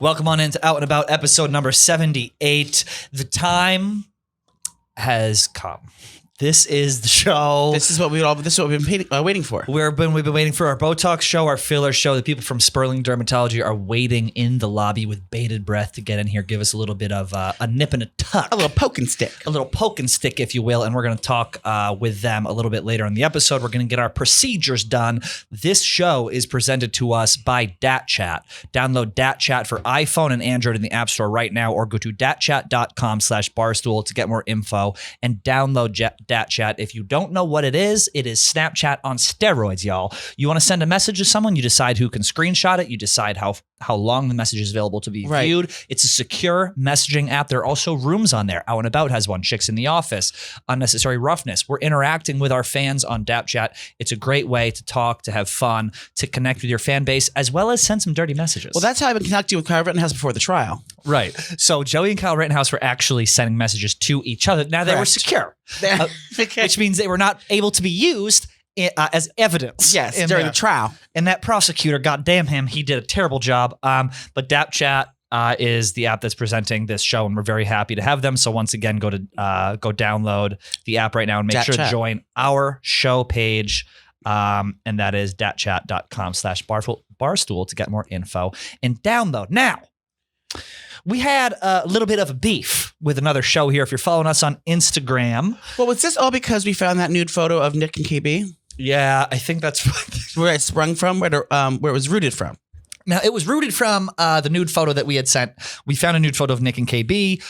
Welcome on into Out and About episode number 78. The time has come. This is the show. This is what we've been waiting for. We've been waiting for our Botox show, our filler show. The people from Sperling Dermatology are waiting in the lobby with bated breath to get in here, give us a little bit of a nip and a tuck. A little poke and stick. A little poke and stick, if you will. And we're going to talk with them a little bit later in the episode. We're going to get our procedures done. This show is presented to us by DatChat. Download DatChat for iPhone and Android in the App Store right now, or go to datchat.com/barstool to get more info and download DatChat. If you don't know what it is Snapchat on steroids, y'all. You want to send a message to someone, you decide who can screenshot it, you decide how long the message is available to be viewed. It's a secure messaging app. There are also rooms on there. Out and About has one, Chicks in the Office, Unnecessary Roughness. We're interacting with our fans on DatChat. It's a great way to talk, to have fun, to connect with your fan base, as well as send some dirty messages. Well, that's how I've been connecting with Kyle Rittenhouse before the trial. Right. So Joey and Kyle Rittenhouse were actually sending messages to each other. Now they were secure, which means they were not able to be used as evidence. Yes, during the trial. And that prosecutor, goddamn him, he did a terrible job. But DatChat is the app that's presenting this show, and we're very happy to have them. So once again, go download the app right now and make sure to join our show page. And that is datchat.com/barstool to get more info and download. Now, we had a little bit of a beef with another show here. If you're following us on Instagram. Well, was this all because we found that nude photo of Nick and KB? Yeah, I think that's where it sprung from, where it was rooted from. Now, it was rooted from the nude photo that we had sent. We found a nude photo of Nick and KB.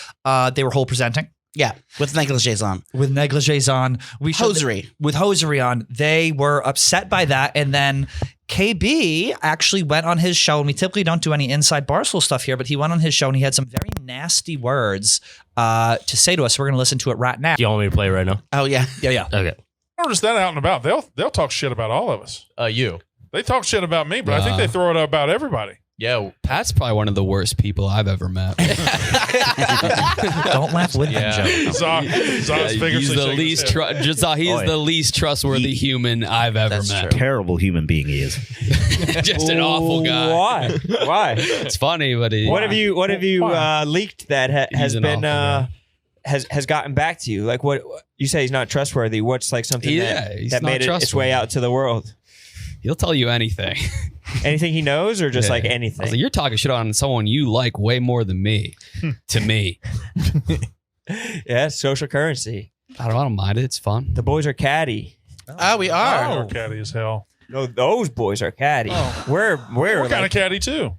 They were whole presenting. Yeah, with negligees on. With negligees on. Hosiery. With hosiery on. They were upset by that. And then KB actually went on his show, and we typically don't do any inside Barstool stuff here, but he went on his show and he had some very nasty words to say to us. We're going to listen to it right now. Do you want me to play it right now? Oh, yeah. Yeah. Okay. Or just that Out and About. They'll talk shit about all of us. You. They talk shit about me, but I think they throw it about everybody. Yo, Pat's probably one of the worst people I've ever met. Don't laugh with him, Joe. He's the least trustworthy human I've ever met. Terrible human being he is. Just an awful guy. Why? It's funny, but what have you leaked that has gotten back to you? Like, what you say he's not trustworthy? What's like something that made its way out to the world? He'll tell you anything. Anything he knows, or just like anything? I was like, you're talking shit on someone you like way more than me. To me. Yeah, social currency. I don't mind it. It's fun. The boys are catty. Oh, we are. We're catty as hell. No, those boys are catty. Oh. We're kind of catty too.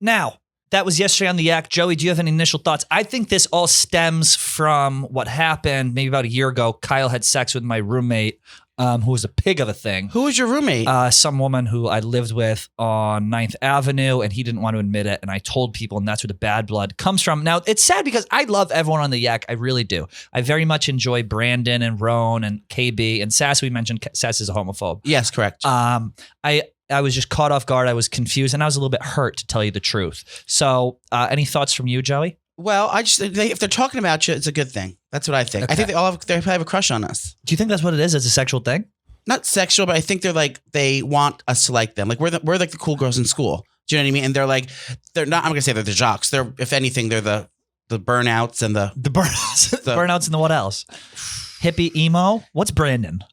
Now, that was yesterday on the Yak. Joey, do you have any initial thoughts? I think this all stems from what happened maybe about a year ago. Kyle had sex with my roommate, who was a pig of a thing. Who was your roommate? Some woman who I lived with on 9th Avenue, and he didn't want to admit it, and I told people, and that's where the bad blood comes from. Now, it's sad because I love everyone on the Yak. I really do. I very much enjoy Brandon and Roan and KB and Sass. We mentioned Sass is a homophobe. Yes, correct. I was just caught off guard. I was confused, and I was a little bit hurt, to tell you the truth. So any thoughts from you, Joey? Well, if they're talking about you, it's a good thing. That's what I think. Okay. I think they probably have a crush on us. Do you think that's what it is? It's a sexual thing? Not sexual, but I think they want us to like them. Like we're like the cool girls in school. Do you know what I mean? And they're not. I'm gonna say they're the jocks. They're, if anything, they're the burnouts and the burnouts, burnouts and the what else? Hippie emo. What's Brandon?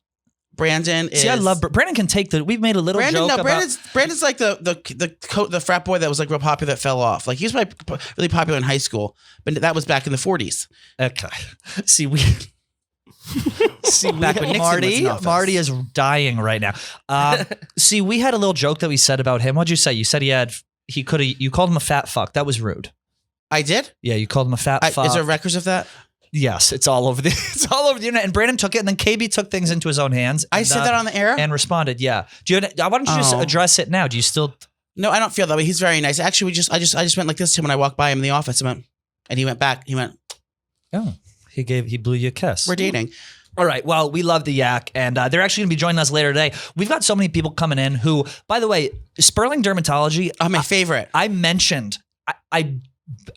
Brandon is. See, I love Brandon. Can take we've made a little joke about. Brandon's like the frat boy that was like real popular that fell off. Like he was really popular in high school, but that was back in the 40s. Okay. See, Marty is dying right now. See, we had a little joke that we said about him. What'd you say? You said you called him a fat fuck. That was rude. I did? Yeah, you called him a fat fuck. Is there records of that? Yes, it's all over the internet. And Brandon took it, and then KB took things into his own hands. I said that on the air and responded. Yeah. Why don't you just address it now? Do you still? No, I don't feel that way. He's very nice. Actually, I just went like this to him when I walked by him in the office. And he went back. He went. Oh, he blew you a kiss. We're dating. All right. Well, we love the Yak, and they're actually going to be joining us later today. We've got so many people coming in who, by the way, Sperling Dermatology. Oh, my favorite. I mentioned. I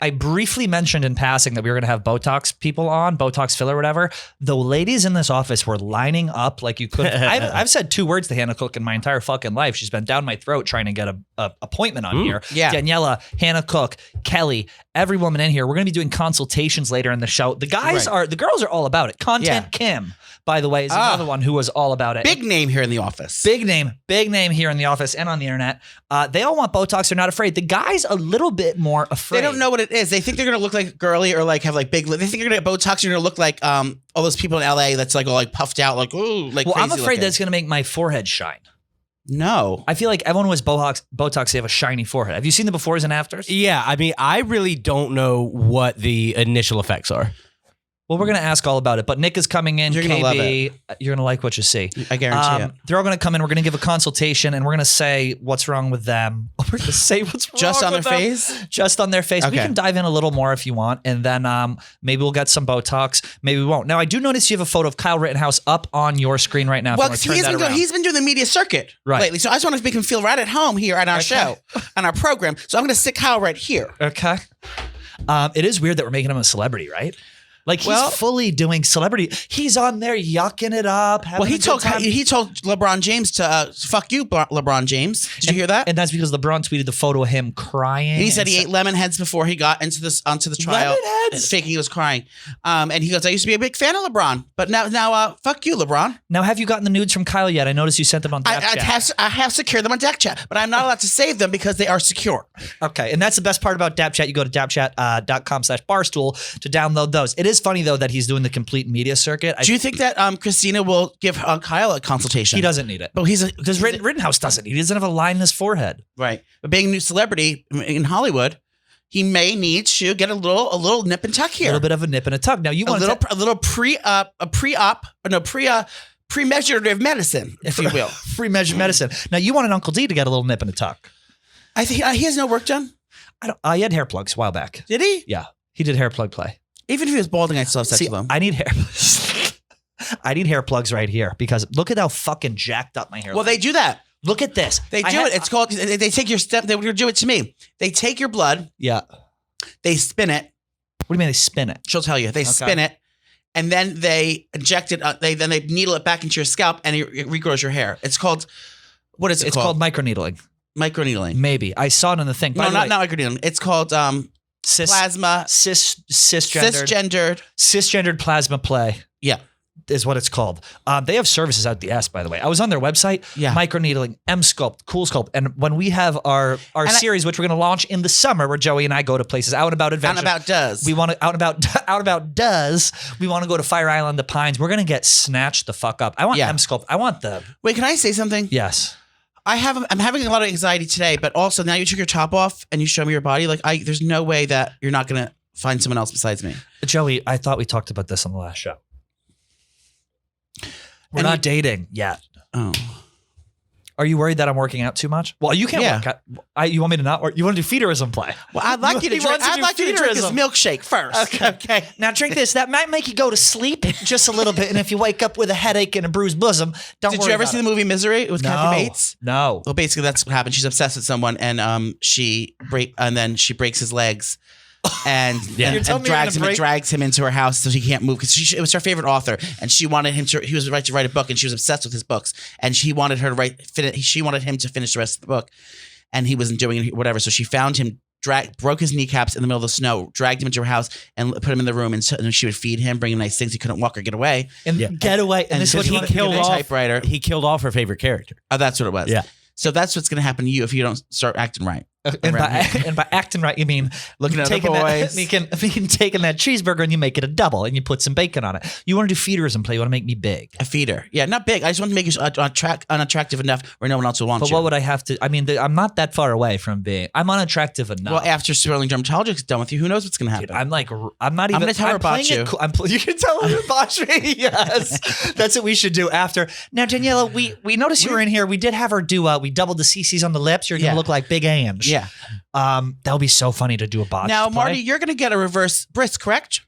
I briefly mentioned in passing that we were going to have Botox people on, Botox filler, whatever. The ladies in this office were lining up like you couldn't. I've said 2 words to Hannah Cook in my entire fucking life. She's been down my throat trying to get a appointment on here. Yeah. Daniella, Hannah Cook, Kelly, every woman in here. We're going to be doing consultations later in the show. The guys the girls are all about it. Content Kim, by the way, is another one who was all about it. Big name here in the office. Big name here in the office and on the internet. They all want Botox. They're not afraid. The guys a little bit more afraid. They don't know what it is. They think they're gonna look like girly or like have like big. They think you're gonna get Botox. You're gonna look like all those people in LA that's like all like puffed out, like ooh, like. Well, crazy I'm afraid looking. that's gonna make my forehead shine. No, I feel like everyone who has Botox, they have a shiny forehead. Have you seen the befores and afters? Yeah, I mean, I really don't know what the initial effects are. Well, we're going to ask all about it, but Nick is coming in. You're gonna love KB, you're going to like what you see. I guarantee it. They're all going to come in. We're going to give a consultation, and we're going to say what's wrong with them. We're going to say what's wrong Just on with their them. face? Just on their face. We Okay. can dive in a little more if you want, and then maybe we'll get some Botox. Maybe we won't. Now, I do notice you have a photo of Kyle Rittenhouse up on your screen right now. Well, he's been doing the media circuit lately, so I just want to make him feel right at home here at our show, on our program. So I'm going to stick Kyle right here. Okay. It is weird that we're making him a celebrity, right? Like he's fully doing celebrity. He's on there yucking it up. Well, he told LeBron James to fuck you, LeBron James. Did you hear that? And that's because LeBron tweeted the photo of him crying. And he said he ate lemon heads before he got onto the trial. Lemon heads? Faking he was crying. And he goes, I used to be a big fan of LeBron, but now fuck you, LeBron. Now, have you gotten the nudes from Kyle yet? I noticed you sent them on I have secured them on DapChat, but I'm not allowed to save them because they are secure. Okay, and that's the best part about DapChat. You go to dapchat.com/barstool to download those. It is funny, though, that he's doing the complete media circuit. Do you think that Christinna will give Kyle a consultation? He doesn't need it. But because Rittenhouse doesn't. He doesn't have a line in his forehead. Right. But being a new celebrity in Hollywood, he may need to get a little nip and tuck here. A little bit of a nip and a tuck. Now you want premeditative medicine, if you will. Pre-measured medicine. Now you want an Uncle D to get a little nip and a tuck. I think he has no work done. He had hair plugs a while back. Did he? Yeah, he did hair plug play. Even if he was balding, I'd still have sex with him. I need hair. I need hair plugs right here because look at how fucking jacked up my hair. Well, they do that. Look at this. They do it. It's called. They take your stem. They would do it to me. They take your blood. Yeah. They spin it. What do you mean they spin it? She'll tell you. They spin it, and then they inject it. They needle it back into your scalp, and it regrows your hair. It's called. What is it called? It's called microneedling. Microneedling. Maybe I saw it on the thing. No, not microneedling. It's called plasma. Cisgendered plasma play. Yeah. Is what it's called. They have services out the ass, by the way. I was on their website. Yeah. Microneedling, M-Sculpt, Cool Sculpt. And when we have our series, which we're going to launch in the summer, where Joey and I go to places, Out and About Adventure. Out and About does. We want to, Out and About does. We want to go to Fire Island, the Pines. We're going to get snatched the fuck up. I want M-Sculpt. I want the... Wait, can I say something? Yes. I'm having a lot of anxiety today, but also now you took your top off and you show me your body. Like there's no way that you're not going to find someone else besides me. Joey, I thought we talked about this on the last show. We're not dating yet. Oh. Are you worried that I'm working out too much? Well, you can't work out. You want me to not work? You want to do feederism play? Well, I'd like you to drink. I'd like you to drink this milkshake first. Okay. Now drink this. That might make you go to sleep just a little bit. And if you wake up with a headache and a bruised bosom, don't worry. Did you ever see the movie Misery with Kathy Bates? No. Well, basically that's what happened. She's obsessed with someone, and she breaks his legs. And drags him into her house so he can't move because it was her favorite author, and she wanted him to. He was right to write a book, and she was obsessed with his books, and she wanted her to She wanted him to finish the rest of the book, and he wasn't doing it, whatever. So she found him, broke his kneecaps in the middle of the snow, dragged him into her house, and put him in the room, and she would feed him, bring him nice things. He couldn't walk or get away. Get away. And this is what he killed off. Typewriter. He killed off her favorite character. Oh, that's what it was. Yeah. So that's what's going to happen to you if you don't start acting right. And by acting right, you mean looking at the boys. Taking that cheeseburger and you make it a double and you put some bacon on it. You want to do feederism play. You want to make me big. A feeder. Yeah, not big. I just want to make you unattractive enough where no one else will want you. But what would I have to? I mean, I'm not that far away from being. I'm unattractive enough. Well, after Sperling Dermatology is done with you, who knows what's going to happen? Dude, I'm not even. I'm going to tell her about you. You can tell her about me. Yes. That's what we should do after. Now, Daniella, we noticed you were in here. We did have her do, we doubled the CCs on the lips. You're going to look like Big Ange. Yeah. That would be so funny to do a botch. Now, play. Marty, you're going to get a reverse bris, correct?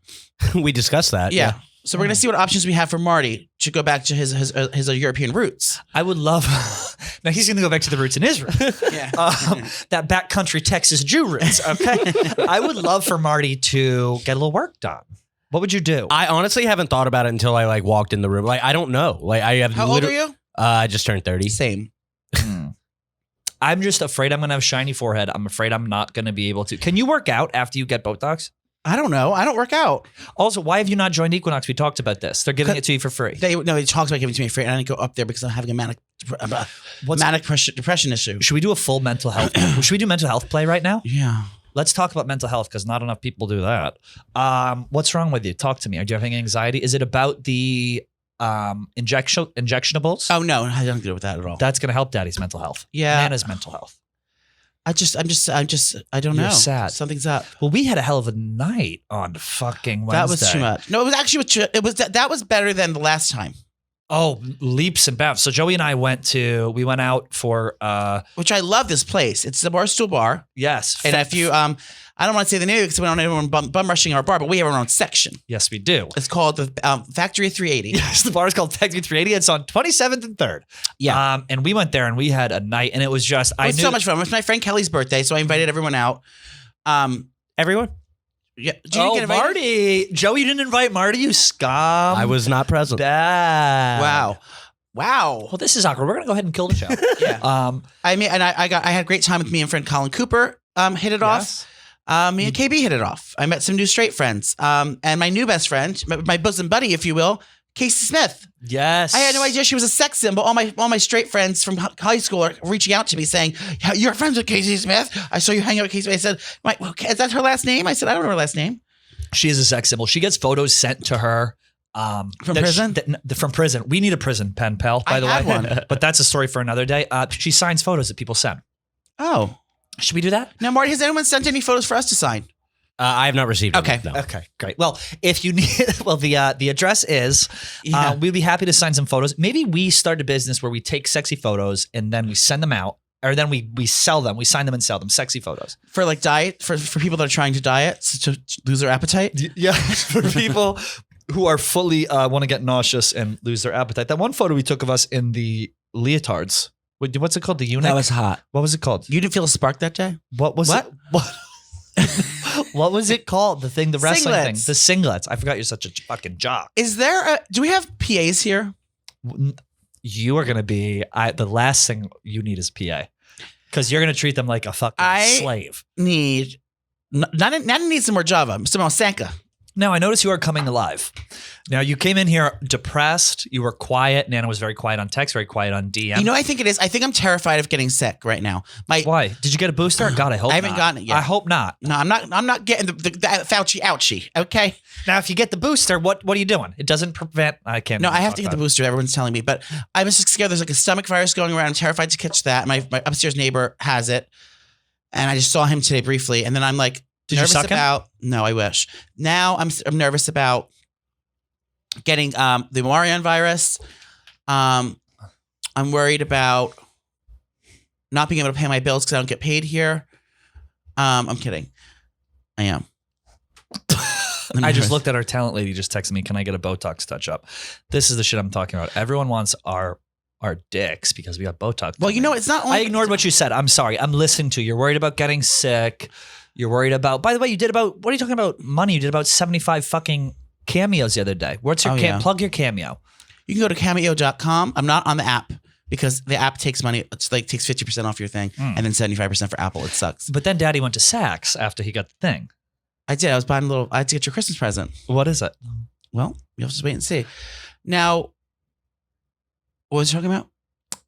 We discussed that. Yeah. So we're going to see what options we have for Marty to go back to his European roots. I would love. Now he's going to go back to the roots in Israel. Yeah. That backcountry Texas Jew roots. Okay. I would love for Marty to get a little work done. What would you do? I honestly haven't thought about it until I walked in the room. I don't know. I have. How old are you? I just turned 30. Same. I'm just afraid I'm going to have a shiny forehead. I'm afraid I'm not going to be able to. Can you work out after you get Botox? I don't know. I don't work out. Also, why have you not joined Equinox? We talked about this. They're giving it to you for free. They talked about giving it to me for free, and I didn't go up there because I'm having a manic depression issue. Should we do a full mental health? Should we do mental health play right now? Yeah. Let's talk about mental health because not enough people do that. What's wrong with you? Talk to me. Are you having anxiety? Is it about the injectionables? Oh no, I don't deal with that at all. That's going to help Daddy's mental health. Yeah. Nana's mental health. I don't know. You're sad. Something's up. Well, we had a hell of a night on fucking Wednesday. That was too much. No, it was actually that was better than the last time. Oh, leaps and bounds. So Joey and I we went out for which I love this place. It's the Barstool Bar. Yes. And if you I don't want to say the name because we don't have anyone bum rushing our bar, but we have our own section. Yes, we do. It's called the Factory 380. Yes, the bar is called Factory 380. It's on 27th and 3rd. Yeah. And we went there and we had a night and it was just It was so much fun. It was my friend Kelly's birthday, so I invited everyone out. Everyone? Yeah. Did you get invited? Marty. Joey, you didn't invite Marty, you scum. I was not present. Wow. Well, this is awkward. We're gonna go ahead and kill the show. Yeah. I mean, and I had a great time with me and friend Colin Cooper. Hit it off. Me and KB hit it off. I met some new straight friends. And my new best friend, my bosom buddy, if you will, Casey Smith. Yes. I had no idea she was a sex symbol. All my straight friends from high school are reaching out to me saying, "You're friends with Casey Smith. I saw you hang out with Casey Smith." I said, "Is that her last name?" I said, "I don't know her last name." She is a sex symbol. She gets photos sent to her. From prison? From prison. We need a prison pen pal, by the way. One. But that's a story for another day. She signs photos that people send. Oh. Should we do that? Now, Marty, has anyone sent any photos for us to sign? I have not received Okay. them, no. Okay, great. Well, if you need, the address is, we'd be happy to sign some photos. Maybe we start a business where we take sexy photos and then we send them out, or then we sell them. We sign them and sell them. Sexy photos for like diet for people that are trying to diet to lose their appetite. Yeah, for people who are fully want to get nauseous and lose their appetite. That one photo we took of us in the leotards. What's it called? The eunuch. That was hot. What was it called? You didn't feel a spark that day? What was it? What? What was it called? The thing, the wrestling thing, the singlets. I forgot you're such a fucking jock. Do we have PAs here? You are going to be, the last thing you need is PA. Because you're going to treat them like a fucking slave. Nana needs some more Java. Some more Sanka. Now, I notice you are coming alive. Now, you came in here depressed. You were quiet. Nana was very quiet on text, very quiet on DM. You know, I think it is. I think I'm terrified of getting sick right now. Why? Did you get a booster? God, I hope not. I haven't gotten it yet. I hope not. No, I'm not getting the Fauci ouchie. Okay. Now, if you get the booster, what are you doing? It doesn't prevent. I can't. No, I have to get the booster. Everyone's telling me, but I'm just scared. There's like a stomach virus going around. I'm terrified to catch that. My upstairs neighbor has it, and I just saw him today briefly, and then I'm like. Did you suck him? No, I wish. Now I'm nervous about getting the Marion virus. I'm worried about not being able to pay my bills because I don't get paid here. I'm kidding. I am. I just looked at our talent lady. Just texted me. Can I get a Botox touch up? This is the shit I'm talking about. Everyone wants our dicks because we got Botox. Well, you know, it's not only. I ignored what you said. I'm sorry. I'm listening to you. You're worried about getting sick. You're worried about, by the way, what are you talking about money? You did about 75 fucking cameos the other day. What's your plug your Cameo? You can go to cameo.com. I'm not on the app because the app takes money. It's like takes 50% off your thing and then 75% for Apple. It sucks. But then Daddy went to Saks after he got the thing. I did. I was buying I had to get your Christmas present. What is it? Well, you'll have to wait and see. Now, what was you talking about?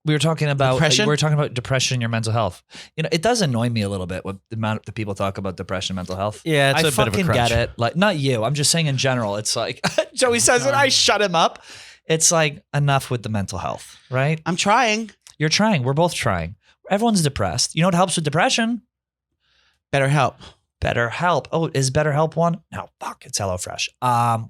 We were talking about depression? We were talking about depression, your mental health. You know, it does annoy me a little bit with the amount that people talk about depression, mental health. Yeah, it's I a bit of a fucking crutch. get it. Like, not you. I'm just saying in general. It's like Joey says it. I shut him up. It's like enough with the mental health, right? I'm trying. You're trying. We're both trying. Everyone's depressed. You know what helps with depression? BetterHelp. BetterHelp. Oh, is BetterHelp one? No, fuck, it's HelloFresh.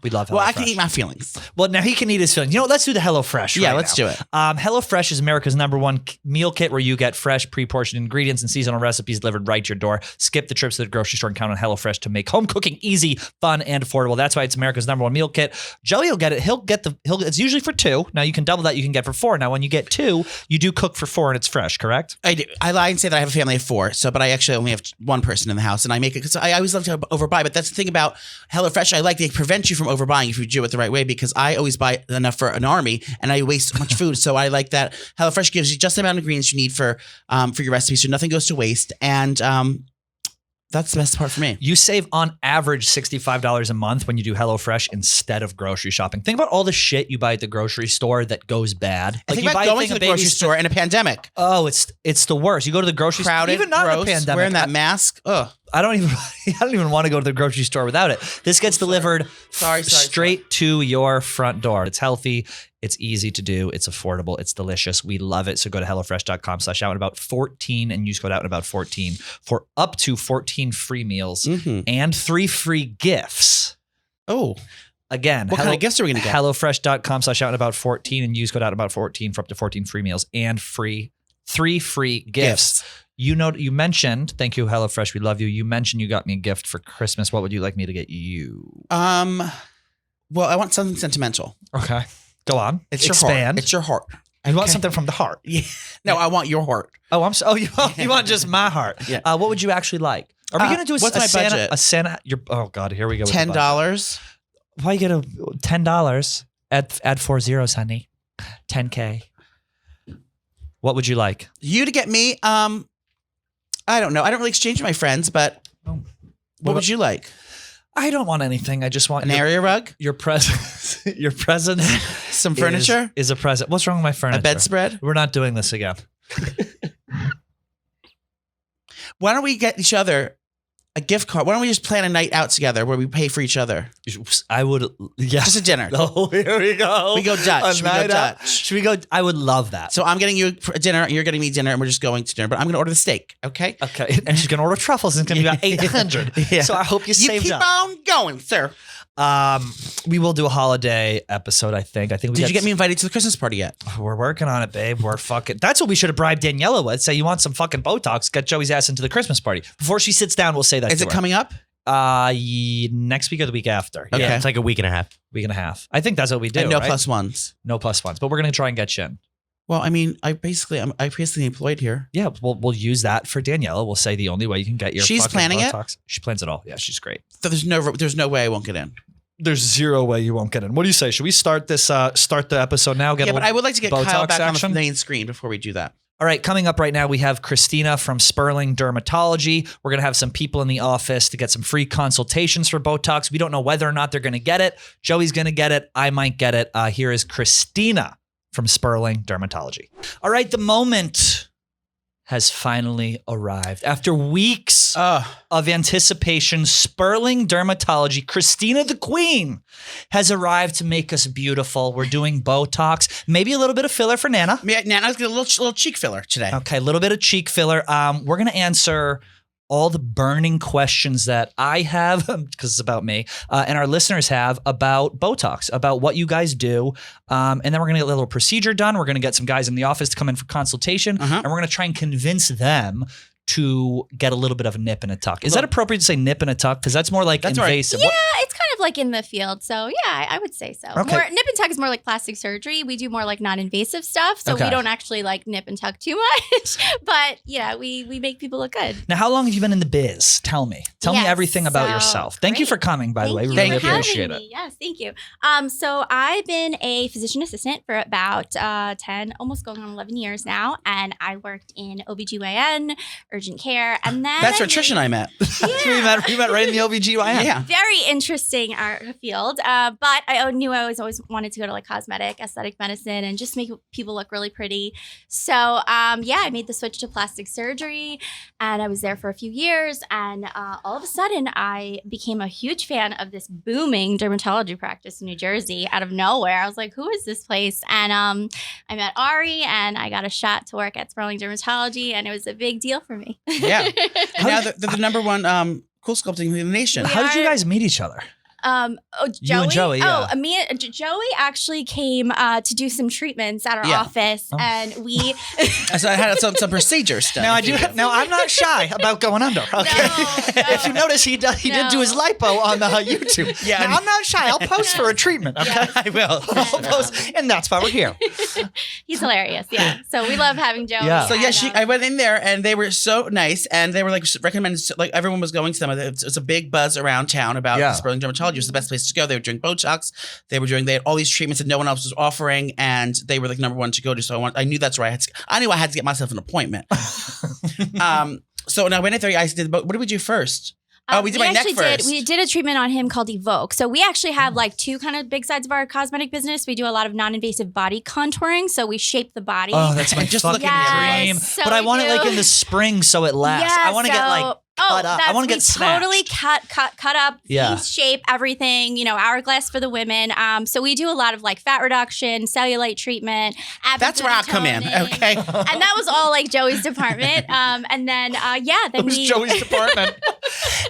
We love HelloFresh. Well, I can eat my feelings. Well, now he can eat his feelings. You know what? Let's do the HelloFresh. Yeah, right let's now. do it. HelloFresh is America's #1 meal kit where you get fresh, pre-portioned ingredients and seasonal recipes delivered right to your door. Skip the trips to the grocery store and count on HelloFresh to make home cooking easy, fun, and affordable. That's why it's America's #1 meal kit. Joey will get it. It's usually for 2. Now you can double that. You can get for 4. Now when you get 2, you do cook for 4 and it's fresh, correct? I do. I lie and say that I have a family of 4. But I actually only have 1 person in the house, and I make it because I always love to overbuy. But that's the thing about HelloFresh. I like they prevent you from overbuying if you do it the right way, because I always buy enough for an army and I waste so much food. So I like that HelloFresh gives you just the amount of ingredients you need for your recipe, so nothing goes to waste. And that's the best part for me. You save on average $65 a month when you do HelloFresh instead of grocery shopping. Think about all the shit you buy at the grocery store that goes bad. Like think about going to the grocery store in a pandemic. Oh, it's the worst. You go to the grocery store, even not in a pandemic, wearing that mask. Ugh. I don't even want to go to the grocery store without it. This gets delivered straight to your front door. It's healthy. It's easy to do. It's affordable. It's delicious. We love it. So go to HelloFresh.com/OutAndAbout14 and use code OutAndAbout14 for up to 14 free meals and 3 free gifts. Oh. Again, what kind of gifts are we going to get? HelloFresh.com/OutAndAbout14 and use code OutAndAbout14 for up to 14 free meals and 3 free gifts. You mentioned, thank you, HelloFresh. We love you. You mentioned you got me a gift for Christmas. What would you like me to get you? Well, I want something sentimental. Okay. Go on. It's your Expand. heart. It's your heart. You want something from the heart. Yeah. No, I want your heart. Oh, you want just my heart. Yeah. What would you actually like? Are we going to do what's my budget? A Santa? Oh God, here we go. $10. Why you get a $10? Add 4 zeros, honey. 10K. What would you like? You to get me? I don't know. I don't really exchange with my friends, but what would you like? I don't want anything. I just want an area rug. Your present. Your present. Some furniture is a present. What's wrong with my furniture? A bedspread. We're not doing this again. Why don't we get each other a gift card? Why don't we just plan a night out together where we pay for each other? I would. Yeah. Just a dinner. Oh, here we go. We go Dutch. Should we go? I would love that. So I'm getting you a dinner. You're getting me dinner, and we're just going to dinner. But I'm going to order the steak. Okay. Okay. And she's going to order truffles, and it's going to be about 800. Yeah. So I hope you saved keep up. on going, sir. We will do a holiday episode. I think. Did you get me invited to the Christmas party yet? We're working on it, babe. We're fucking. That's what we should have bribed Daniella with. Say you want some fucking Botox. Get Joey's ass into the Christmas party before she sits down. We'll say that. Is it coming up? Next week or the week after. Okay. Yeah, it's like a week and a half. I think that's what we do. And no right? +1s. No +1s. But we're gonna try and get you in. Well, I mean, I'm basically employed here. Yeah, we'll use that for Daniella. We'll say the only way you can get your. She's planning Botox. She plans it all. Yeah, she's great. So there's no way I won't get in. There's zero way you won't get in. What do you say? Should we start the episode now? But I would like to get Botox Kyle back action on the main screen before we do that. All right, coming up right now, we have Christinna from Sperling Dermatology. We're going to have some people in the office to get some free consultations for Botox. We don't know whether or not they're going to get it. Joey's going to get it. I might get it. Here is Christinna from Sperling Dermatology. All right, the moment has finally arrived. After weeks of anticipation, Sperling Dermatology, Christinna the Queen, has arrived to make us beautiful. We're doing Botox, maybe a little bit of filler for Nana. Yeah, Nana's got a little cheek filler today. Okay, a little bit of cheek filler. We're going to answer all the burning questions that I have, because it's about me, and our listeners have about Botox, about what you guys do. And then we're going to get a little procedure done. We're going to get some guys in the office to come in for consultation, and we're going to try and convince them to get a little bit of a nip and a tuck. Is that appropriate to say nip and a tuck? Because that's more like invasive. Right. Yeah, it's kind of like in the field. So yeah, I would say so. Okay. More, nip and tuck is more like plastic surgery. We do more like non-invasive stuff. So we don't actually like nip and tuck too much. But yeah, we make people look good. Now, how long have you been in the biz? Tell me. Tell me everything about yourself. Thank you for coming, by the way. We really appreciate it. Yes, thank you. So I've been a physician assistant for about 10, almost going on 11 years now. And I worked in OBGYN, urgent care, and then that's where Trish and I met. Yeah. we met right in the OBGYN. Yeah. Very interesting field. But I knew I always wanted to go to like cosmetic, aesthetic medicine, and just make people look really pretty. So I made the switch to plastic surgery, and I was there for a few years. And all of a sudden, I became a huge fan of this booming dermatology practice in New Jersey out of nowhere. I was like, who is this place? And I met Ari, and I got a shot to work at Sperling Dermatology, and it was a big deal for me. Yeah. Now they're the number one cool sculpting in the nation. How did you guys meet each other? Joey? You and Joey, yeah. Joey actually came to do some treatments at our office, and we. So I had some procedures done. Now I'm not shy about going under. Okay, No. If you notice, he did do his lipo on YouTube. Yeah, now, I'm not shy. I'll post for a treatment. Okay, Yes. I will. I'll post, and that's why we're here. He's hilarious. Yeah, so we love having Joey. Yeah. So yeah, and, I went in there and they were so nice, and they were like recommended. Like everyone was going to them. It's a big buzz around town about the Sperling Dermatology. It was the best place to go. They were doing Botox. They had all these treatments that no one else was offering, and they were like number one to go to. So I knew that's where I knew I had to get myself an appointment. So when I went in there, I did. But what did we do first? We did my neck first. We did a treatment on him called Evoke. So we actually have like two kind of big sides of our cosmetic business. We do a lot of non-invasive body contouring. So we shape the body. Oh, that's my just fucking dream. So but I want it like in the spring so it lasts. I want to get like cut up. I want to get smashed. Totally cut up, shape, everything, hourglass for the women. So we do a lot of like fat reduction, cellulite treatment. That's where I come in, okay? And that was all like Joey's department. And then, then it was Joey's department.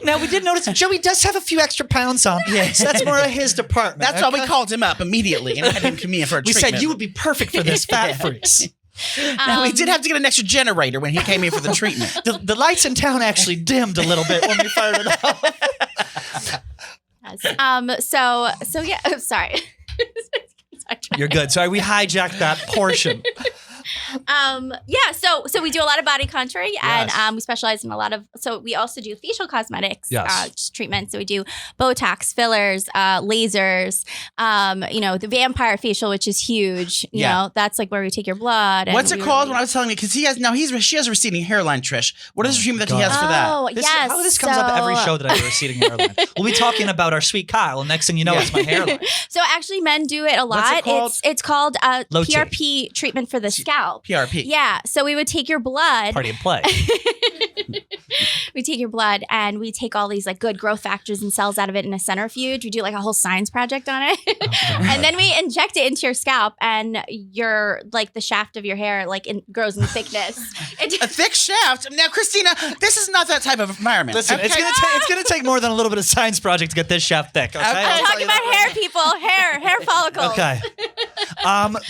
Now, we did notice Joey does have a few extra pounds on. Yes, that's more of his department. That's why we called him up immediately and had him come in for a treatment. We said, you would be perfect for this fat freeze. Now, we did have to get an extra generator when he came in for the treatment. The lights in town actually dimmed a little bit when we fired it up. Yes. So yeah, I'm sorry. You're good. Sorry, we hijacked that portion. So we do a lot of body contouring, and we specialize in a lot of. So we also do facial cosmetics treatments. So we do Botox, fillers, lasers. The vampire facial, which is huge. You know, that's like where we take your blood. And what's it called? When I was telling you, because she has a receding hairline. Trish, what is the treatment that he has for that? Oh yes, how this comes up every show that I have a receding hairline. We'll be talking about our sweet Kyle, and next thing you know, it's my hairline. So actually, men do it a lot. What's it called? It's called PRP treatment for the scalp. PRP. Yeah. So we would take your blood. Party and play. We take your blood and we take all these like good growth factors and cells out of it in a centrifuge. We do like a whole science project on it. And then we inject it into your scalp, and your like the shaft of your hair grows in thickness. A thick shaft? Now, Christinna, this is not that type of environment. Listen, okay? it's gonna take more than a little bit of science project to get this shaft thick. Okay? I'm talking about hair, people. Hair follicles. Okay.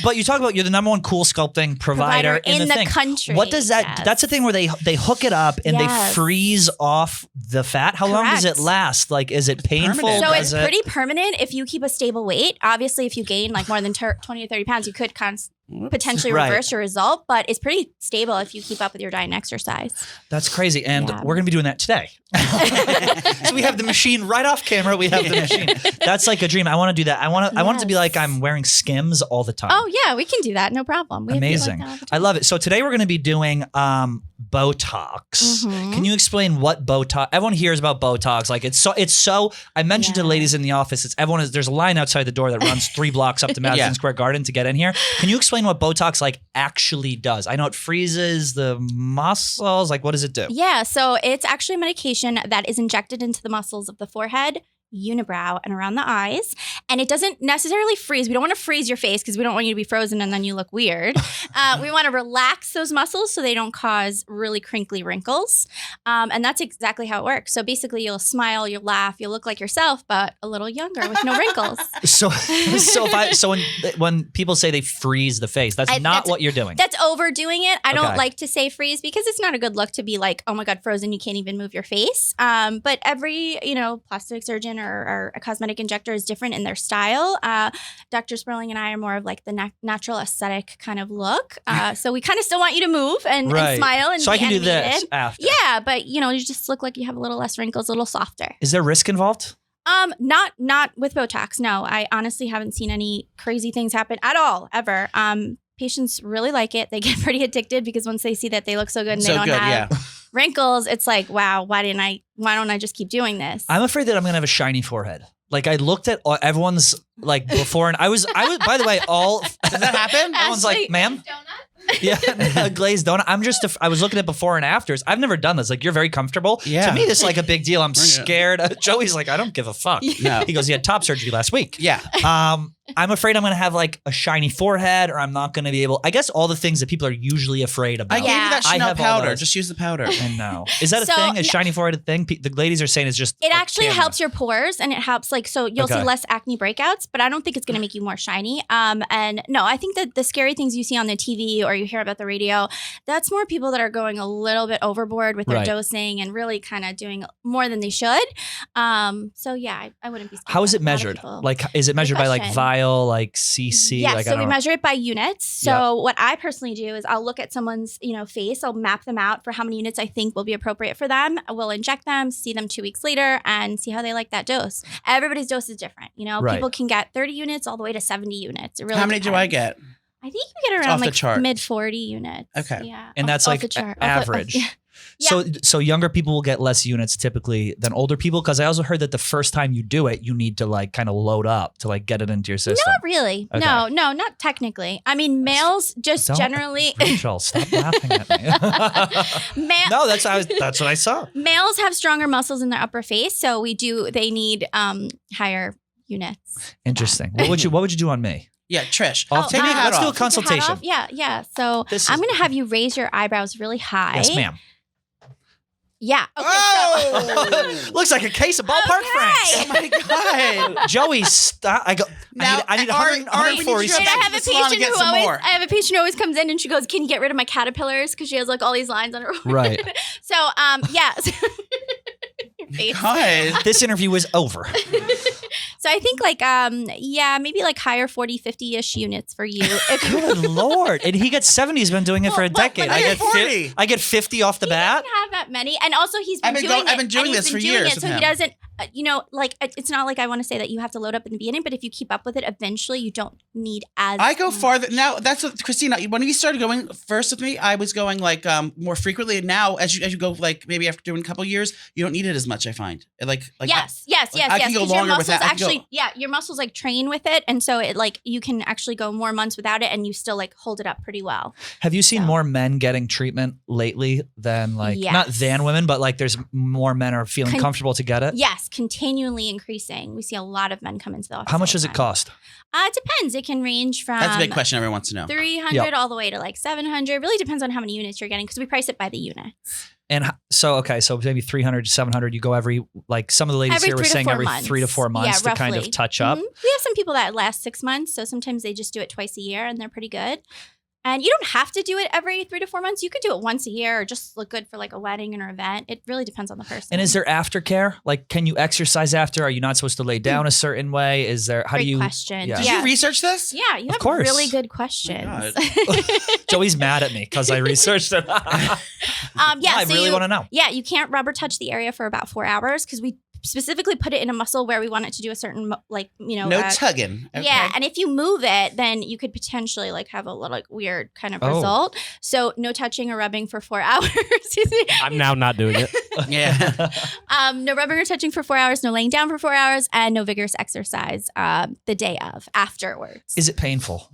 But you talk about you're the number one cool sculpting provider in the country. What does that? That's the thing where they hook it up and they freeze off the fat. How long does it last? Like, is it painful? Permanent. So it's pretty permanent if you keep a stable weight. Obviously, if you gain like more than 20 or 30 pounds, you could potentially reverse your result, but it's pretty stable if you keep up with your diet and exercise. That's crazy. And we're going to be doing that today. So we have the machine right off camera. We have the machine. That's like a dream. I want to do that. I want it to be like I'm wearing Skims all the time. Oh yeah, we can do that. No problem. Amazing. I love it. So today we're going to be doing Botox. Can you explain what Botox? Everyone hears about Botox. Like it's so. I mentioned to the ladies in the office. There's a line outside the door that runs 3 blocks up to Madison Square Garden to get in here. Can you explain what Botox actually does? I know it freezes the muscles. Like, what does it do? Yeah, so it's actually a medication that is injected into the muscles of the forehead, unibrow, and around the eyes. And it doesn't necessarily freeze. We don't want to freeze your face because we don't want you to be frozen and then you look weird. We want to relax those muscles so they don't cause really crinkly wrinkles. And that's exactly how it works. So basically you'll smile, you'll laugh, you'll look like yourself, but a little younger with no wrinkles. So when people say they freeze the face, that's not what you're doing. That's overdoing it. I don't like to say freeze because it's not a good look to be like, oh my God, frozen, you can't even move your face. But every, plastic surgeon or a cosmetic injector is different in their style. Dr. Sperling and I are more of like the natural aesthetic kind of look. So we kind of still want you to move and smile and so be I can animated. do this after. Yeah, but you just look like you have a little less wrinkles, a little softer. Is there risk involved? Not with Botox. No, I honestly haven't seen any crazy things happen at all, ever. Patients really like it. They get pretty addicted because once they see that they look so good and they don't have wrinkles, it's like, wow, why don't I just keep doing this? I'm afraid that I'm gonna have a shiny forehead. Like I looked at everyone's like before, and I was by the way, does that happen? Everyone's like, ma'am. Yeah, a glazed donut. I was looking at before and afters. I've never done this. Like, you're very comfortable. Yeah. To me, this is like a big deal. I'm scared. Joey's like, I don't give a fuck. No. He goes, he had top surgery last week. Yeah. I'm afraid I'm going to have like a shiny forehead, or I'm not going to be able. I guess all the things that people are usually afraid about. I gave you that I Chanel have all powder. those. Just use the powder. I know. Is that a So, thing? Is shiny forehead a thing? The ladies are saying it's just. It a actually camera. helps your pores, and it helps so you'll see less acne breakouts, but I don't think it's going to make you more shiny. And no, I think that the scary things you see on the TV or you hear about the radio, that's more people that are going a little bit overboard with their dosing and really kind of doing more than they should. So yeah, I wouldn't be scared. How is it measured? Like, is it measured by like vial, like CC? Yeah, like, so we measure it by units. So what I personally do is I'll look at someone's, face, I'll map them out for how many units I think will be appropriate for them. We'll inject them, see them 2 weeks later, and see how they like that dose. Everybody's dose is different. People can get 30 units all the way to 70 units. It really How many depends. do I get? I think you get around off the like chart. mid 40 units. Okay. Yeah. And that's like average. So younger people will get less units typically than older people, because I also heard that the first time you do it, you need to like kind of load up to like get it into your system. Not really. Okay. No, not technically. I mean, males just generally. Rachel, stop laughing at me. No, that's what I saw. Males have stronger muscles in their upper face, so they need higher units. Interesting. What would you do on me? Yeah, Trish. Take your hat off. Let's do a consultation. Yeah. So I'm going to have you raise your eyebrows really high. Yes, ma'am. Yeah. Okay. Oh! Looks like a case of ballpark franks. Oh my God. Joey, stop. I need 140. I have a patient who always comes in and she goes, "Can you get rid of my caterpillars?" Because she has like all these lines on her. Right. So yeah. God. This interview is over. So I think maybe like higher 40, 50-ish units for you. Good Lord. And he gets 70. He's been doing it for a decade. I get 40. I get 50 off the bat. He doesn't have that many. And also I've been doing this for years. So he doesn't, it's not like I want to say that you have to load up in the beginning, but if you keep up with it, eventually you don't need as I go farther. Now, that's what, Christinna, when you started going first with me, I was going like more frequently. And now, as you go, like maybe after doing a couple years, you don't need it as much, I find. Yes. I can go longer with that. Your muscles like train with it. And so it like you can actually go more months without it and you still like hold it up pretty well. Have you seen more men getting treatment lately than not than women, but like there's more men are feeling comfortable to get it? Yes, continually increasing. We see a lot of men come into the office. How much does it cost? It depends. It can range from that's a big question everyone wants to know. 300 all the way to like 700. Really depends on how many units you're getting because we price it by the units. And so maybe 300 to 700. You go every, like some of the ladies here were saying every 3 to 4 months to kind of touch up. We have some people that last 6 months. So sometimes they just do it twice a year and they're pretty good. And you don't have to do it every 3 to 4 months. You could do it once a year or just look good for like a wedding or an event. It really depends on the person. And is there aftercare? Like, can you exercise after? Are you not supposed to lay down a certain way? Is there, how Great do you? question. Yeah. Did you research this? Yeah, you have really good questions. Joey's mad at me because I researched it. I really want to know. Yeah, you can't rubber touch the area for about 4 hours because we specifically put it in a muscle where we want it to do a certain no tugging. Okay. Yeah, and if you move it, then you could potentially like have a little like weird kind of result. So no touching or rubbing for 4 hours. I'm now not doing it. Yeah. No rubbing or touching for 4 hours, no laying down for 4 hours, and no vigorous exercise the day of afterwards. Is it painful?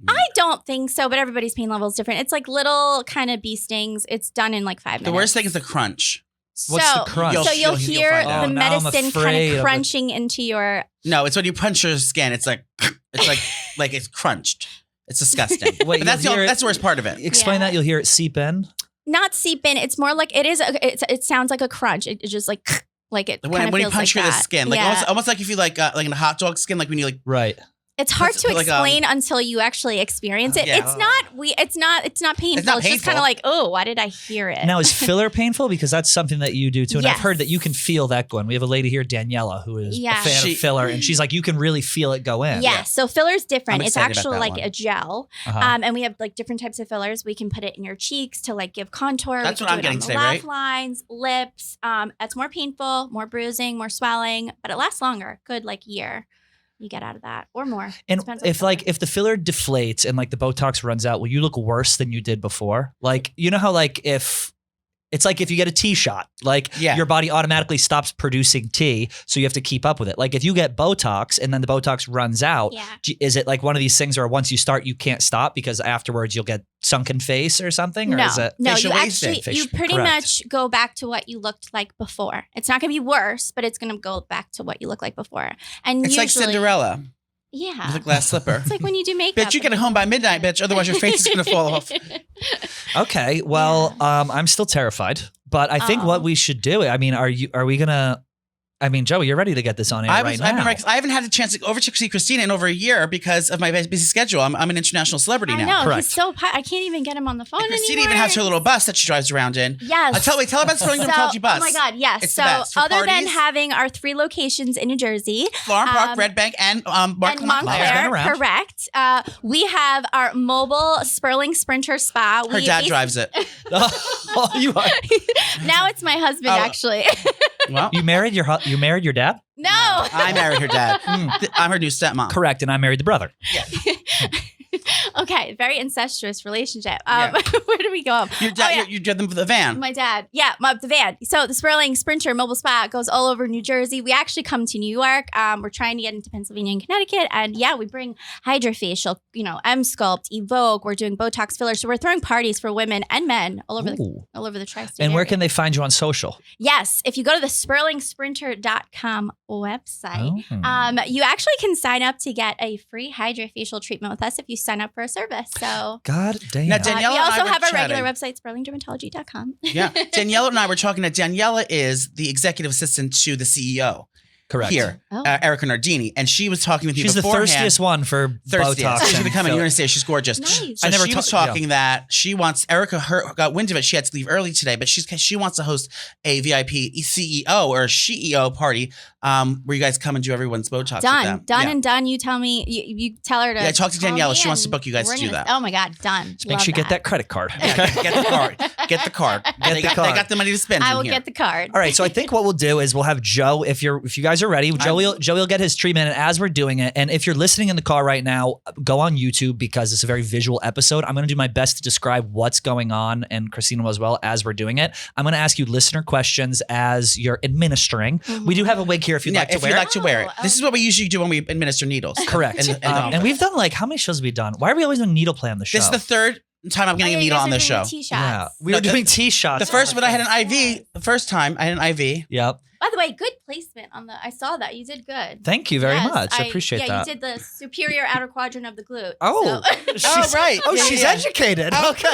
I don't think so, but everybody's pain level is different. It's like little kind of bee stings. It's done in like 5 minutes. The worst thing is the crunch. What's the crunch? So you'll hear the medicine kind of crunching into your. No, it's when you punch your skin. It's like it's crunched. It's disgusting. Wait, but that's the worst part of it. Explain that. You'll hear it seep in. Not seep in. It's more like it is. It sounds like a crunch. It's just like it. When you punch through the skin, like almost like if you like in a hot dog skin, like when you like right. It's hard to explain until you actually experience it. Yeah. It's not painful. It's just kind of like, oh, why did I hear it? Now, is filler painful? Because that's something that you do too. And I've heard that you can feel that going. We have a lady here, Daniella, who is a fan of filler. And she's like, you can really feel it go in. Yeah. So filler's different. It's actually like a gel. And we have like different types of fillers. We can put it in your cheeks to like give contour. That's what I'm getting today, laugh right? lines, lips. It's more painful, more bruising, more swelling, but it lasts longer. Good like year. You get out of that or more. And if the filler deflates and like the Botox runs out, will you look worse than you did before? Like, you know how like if it's like if you get a T shot, like your body automatically stops producing T, so you have to keep up with it. Like if you get Botox and then the Botox runs out, is it like one of these things where once you start, you can't stop because afterwards you'll get sunken face or something? Or is it you pretty much go back to what you looked like before. It's not going to be worse, but it's going to go back to what you look like before. And it's like Cinderella. Yeah. With a glass slipper. It's like when you do makeup. Bitch, you get it home by midnight, bitch. Otherwise, your face is going to fall off. Okay. Well, I'm still terrified, but I think what we should do, I mean, are we going to, I mean, Joey, you're ready to get this on air right now. I haven't had a chance to over to see Christinna in over a year because of my busy schedule. I'm an international celebrity now. I know. Correct. He's so I can't even get him on the phone And Christinna anymore. even has her little bus that she drives around in. Yes. Tell her about the Sperling Dermatology bus. Oh my God, yes. It's so the best. For other than parties. having our 3 locations in New Jersey, Florham Park, Red Bank, and Montclair, Montclair. correct. We have our mobile Sperling Sprinter Spa. Her dad drives it. Oh, you are. Now it's my husband, actually. Well, You married your dad? No. I married her dad. I'm her new stepmom. Correct. And I married the brother. Okay, very incestuous relationship. Yeah. Where do we go? Your dad, you drive them for the van. My dad. Yeah, the van. So the Sperling Sprinter Mobile Spa goes all over New Jersey. We actually come to New York. We're trying to get into Pennsylvania and Connecticut. And yeah, we bring HydraFacial, M-Sculpt, Evoke. We're doing Botox fillers. So we're throwing parties for women and men all over the tri-state And where area. can they find you on social? Yes, if you go to the SperlingSprinter.com website, you actually can sign up to get a free HydraFacial treatment with us if you sign up for a service. So God damn. Now, we Daniella and I also were have our chatting. regular website, SperlingDermatology.com. Yeah. Daniella and I were talking. Daniella is the executive assistant to the CEO. Correct. Here, Erica Nardini, and she was talking with me She's beforehand. the thirstiest one for Botox. She's and becoming. fill- You're going to say she's gorgeous. Nice. So I never she was talking that she wants Erica. Got wind of it. She had to leave early today, but she wants to host a VIP CEO or a CEO party where you guys come and do everyone's Botox. Done Yeah. and done. You tell me. You tell her to. Yeah, talk to call Daniella. me She wants to and book you guys we're to do gonna- that. Oh my God, done. Just make Love sure you get that credit card. Yeah, get the card. Get the card. They got the money to spend. I in will here. get the card. All right, so I think what we'll do is we'll have Joe. If you guys are ready, Joey will get his treatment. And as we're doing it, and if you're listening in the car right now, go on YouTube because it's a very visual episode. I'm going to do my best to describe what's going on, and Christinna will as well as we're doing it. I'm going to ask you listener questions as you're administering. We do have a wig here if you'd like to wear. If you'd like to wear it. This is what we usually do when we administer needles. Correct. And we've done how many shows have we done? Why are we always doing needle play on the show? This is the third time I'm getting a needle on this show. Yeah, we were doing T-shots. The first one I had an IV. The first time I had an IV. Yep. By the way, good placement on the. I saw that you did good. Thank you very Yes, much. I appreciate that. Yeah, you did the superior outer quadrant of the glute. Oh, so. right. Oh, Yeah, she's yeah. educated. Okay.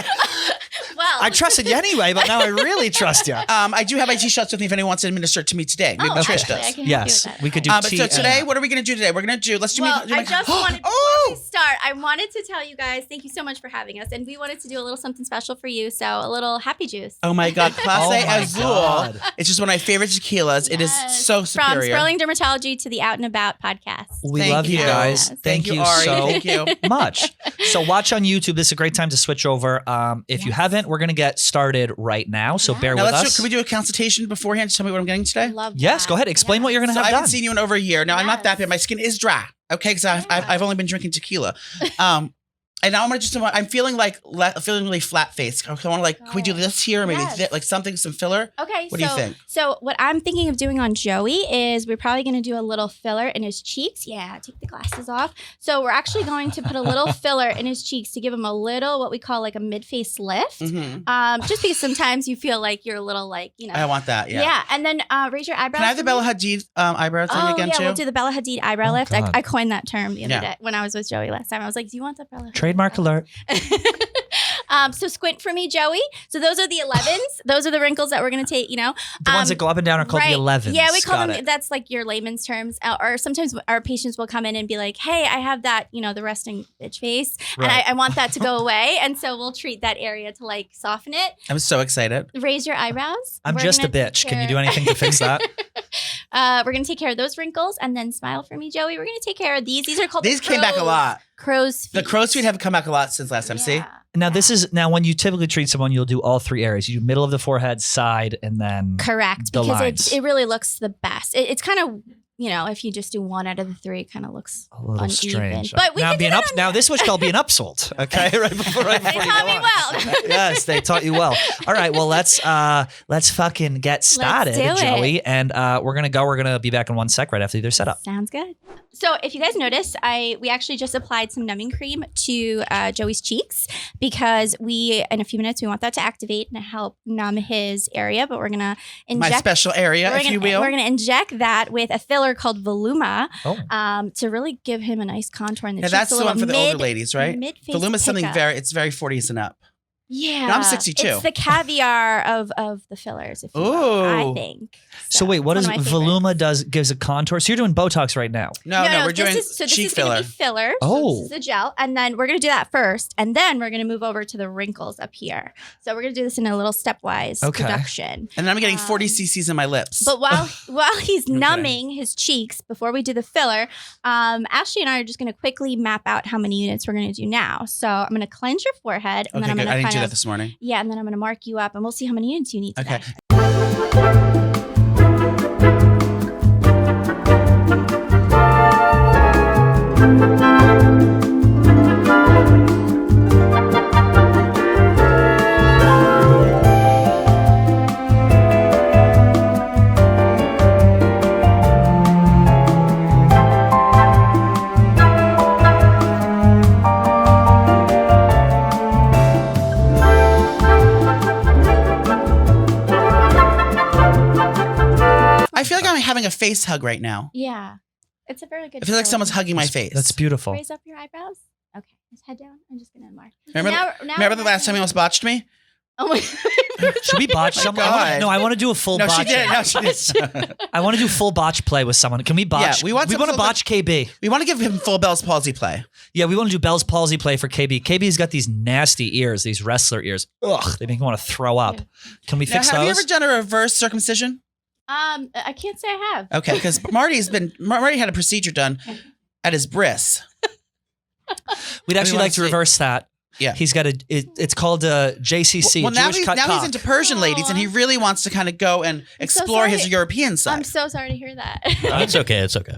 Well, I trusted you anyway, but now I really trust you. I do have my T-shots with me if anyone wants to administer it to me today. Maybe Trish actually, I does. can help Yes, you with that. we could do. But so today, what are we going to do today? We're going to do. Let's do. Well, do I just wanted before we Oh! start. I wanted to tell you guys thank you so much for having us, and we wanted to do a little something special for you. So a little happy juice. Oh my God, Class Oh A my Azul. God. It's just one of my favorite tequilas. It is Yes. so From superior. Sperling Dermatology to the Out and About podcast. We Thank love you you. guys. Yes. Thank you Ari. so Thank you. much. So watch on YouTube. This is a great time to switch over. If you haven't, we're going to get started right now. So bear Now with let's us. can we do a consultation beforehand to tell me what I'm getting today? Love Yes, that. go ahead. Explain what you're going to So I have haven't done. seen you in over a year. Now I'm not that Yes. bad. My skin is dry. Okay, because I've only been drinking tequila. And now I'm feeling feeling really flat faced. I want to can we do this here? Maybe Yes. some filler. Okay, What do you think? So what I'm thinking of doing on Joey is we're probably going to do a little filler in his cheeks. Yeah, take the glasses off. So we're actually going to put a little filler in his cheeks to give him a little what we call a mid-face lift. Mm-hmm. Just because sometimes you feel like you're a little I want that. Yeah. Yeah, and then raise your eyebrows. Can I have the for Bella me. Hadid eyebrow thing Oh again yeah, too? we'll do the Bella Hadid eyebrow lift. God. I coined that term the other Yeah. day when I was with Joey last time. I was like, "Do you want the Bella Hadid Trademark eyebrow?" alert. So squint for me, Joey. So those are the 11s. Those are the wrinkles that we're gonna take. The ones that go up and down are called the 11s. Yeah, we call Got them. it. That's like your layman's terms. Or sometimes our patients will come in and be like, "Hey, I have that, the resting bitch face, and Right. I want that to go away." And so we'll treat that area to soften it. I'm so excited. Raise your eyebrows. I'm We're just a gonna take bitch. Can you care- do anything to fix that? We're gonna take care of those wrinkles, and then smile for me, Joey. We're gonna take care of these. These are called. These came back a lot. Crow's feet. The crow's feet have come back a lot since last time. See? Yeah. Now when you typically treat someone, you'll do all three areas. You do middle of the forehead, side, and then Correct, the because lines. it really looks the best. It's kind of if you just do one out of the three, it kind of looks a little uneven. strange. But we now can do that on- now this was called being upsold. Okay, right before They you taught go me on. well. Yes, they taught you well. All right, well let's fucking get started, do it. Joey, and we're gonna be back in 1 sec right after they're set up. Sounds good. So if you guys noticed, we actually just applied some numbing cream to Joey's cheeks because in a few minutes we want that to activate and help numb his area. But we're gonna inject My special area, if you will. We're gonna inject that with a filler filler called Voluma to really give him a nice contour in the cheeks. That's the one for the older ladies, right? Voluma is something it's very 40s and up. Yeah. No, I'm 62. It's the caviar of the fillers, if you will, I think. So wait, what does Voluma gives a contour? So you're doing Botox right now? No, we're doing cheek filler. This is filler. So this is the gel. And then we're going to do that first. And then we're going to move over to the wrinkles up here. So we're going to do this in a little stepwise production. And then I'm getting 40 cc's in my lips. But while he's numbing his cheeks before we do the filler, Ashley and I are just going to quickly map out how many units we're going to do now. So I'm going to cleanse your forehead. And then I'm going to I didn't do that this morning. Yeah, and then I'm going to mark you up, and we'll see how many units you need today. I feel like I'm having a face hug right now. Yeah. It's a very good I feel like someone's hugging my face. That's beautiful. Raise up your eyebrows. Okay. Just head down. I'm just going to mark. Remember the last time you almost botched me? Oh my God. Should we botch someone? I want to do a full botch. She did. No, she did. I want to do full botch play with someone. Can we botch? Yeah, we want to botch KB. We want to give him full Bell's palsy play. Yeah, we want to do Bell's palsy play for KB. KB's got these nasty ears, these wrestler ears. Ugh, they make me want to throw up. Yeah. Can we fix those? Have you ever done a reverse circumcision? I can't say I have. Okay, because Marty had a procedure done at his bris. We'd actually like to reverse that. Yeah, he's got it's called a JCC. Well, now he's into Persian ladies, and he really wants to kind of go and explore his European side. I'm so sorry to hear that. It's okay. It's okay.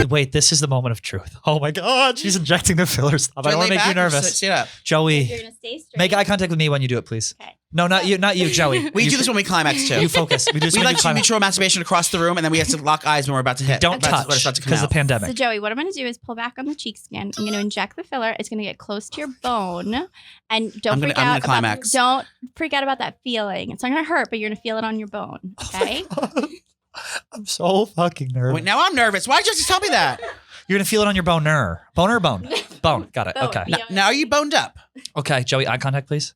Wait, this is the moment of truth. Oh my God, she's injecting the fillers. I don't want to make you nervous. Sit up. Joey, you're gonna stay straight. Make eye contact with me when you do it, please. Okay. No, not you, Joey. We do this when we climax too. You focus. We like mutual masturbation across the room, and then we have to lock eyes when we're about to hit. Don't touch because of the pandemic. So Joey, what I'm going to do is pull back on the cheek skin. I'm going to inject the filler. It's going to get close to your bone, and don't freak out about that feeling. It's not going to hurt, but you're going to feel it on your bone. Okay. I'm so fucking nervous. Wait, now I'm nervous. Why did you just tell me that? You're going to feel it on your boner. Boner or bone? Bone. Got it. Bone, okay. Now are you boned up? Okay, Joey, eye contact, please.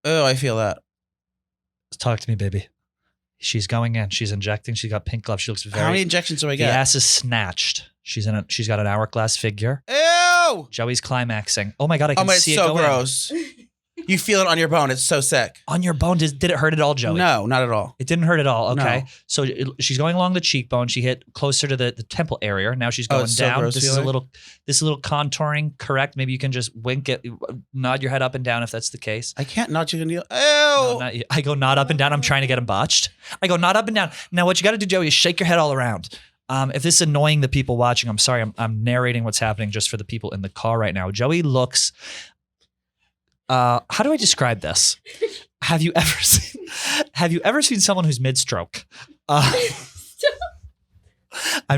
Oh, I feel that. Talk to me, baby. She's going in. She's injecting. She's got pink gloves. She looks very... How many injections do I get? The ass is snatched. She's got an hourglass figure. Ew! Joey's climaxing. Oh my God, I can see it going. Oh, it's so gross. You feel it on your bone. It's so sick. On your bone? Did it hurt at all, Joey? No, not at all. It didn't hurt at all. Okay. No. So she's going along the cheekbone. She hit closer to the temple area. Now she's going down. So this is a little contouring. Correct. Maybe you can just wink it, nod your head up and down if that's the case. I can't nod you. Ew. No, not you. I go nod up and down. I'm trying to get him botched. I go nod up and down. Now what you got to do, Joey, is shake your head all around. If this is annoying the people watching, I'm sorry. I'm narrating what's happening just for the people in the car right now. Joey looks... how do I describe this? Have you ever seen someone who's mid-stroke? I'm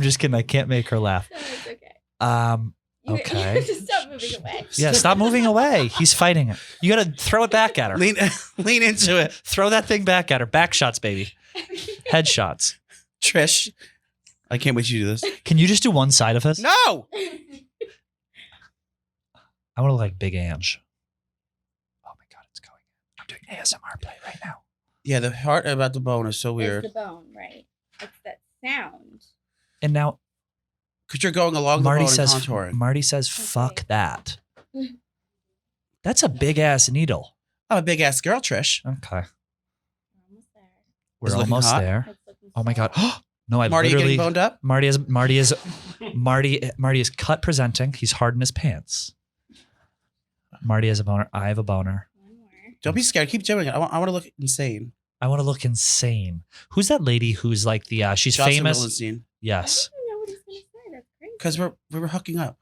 just kidding. I can't make her laugh. No, it's okay. Okay. Just stop moving away. Yeah, stop moving away. He's fighting it. You got to throw it back at her. Lean into it. Throw that thing back at her. Back shots, baby. Head shots. Trish, I can't wait to do this. Can you just do one side of us? No. I want to look like Big Ange. Doing ASMR play right now. Yeah, the part about the bone is so weird. It's the bone, right? It's that sound. And now, because you're going along the bone and contouring. Marty says, "Fuck that." That's a big ass needle. I'm a big ass girl, Trish. Okay, We're almost there. Oh my God! No, I Marty, literally. You getting boned up? Marty is cut presenting. He's hard in his pants. Marty has a boner. I have a boner. Don't be scared. Keep doing it. I want to look insane. I want to look insane. Who's that lady who's like the she's Jocelyn famous? Wildenstein. Yes. I don't know what he's going to say. That's great. Because we were hooking up.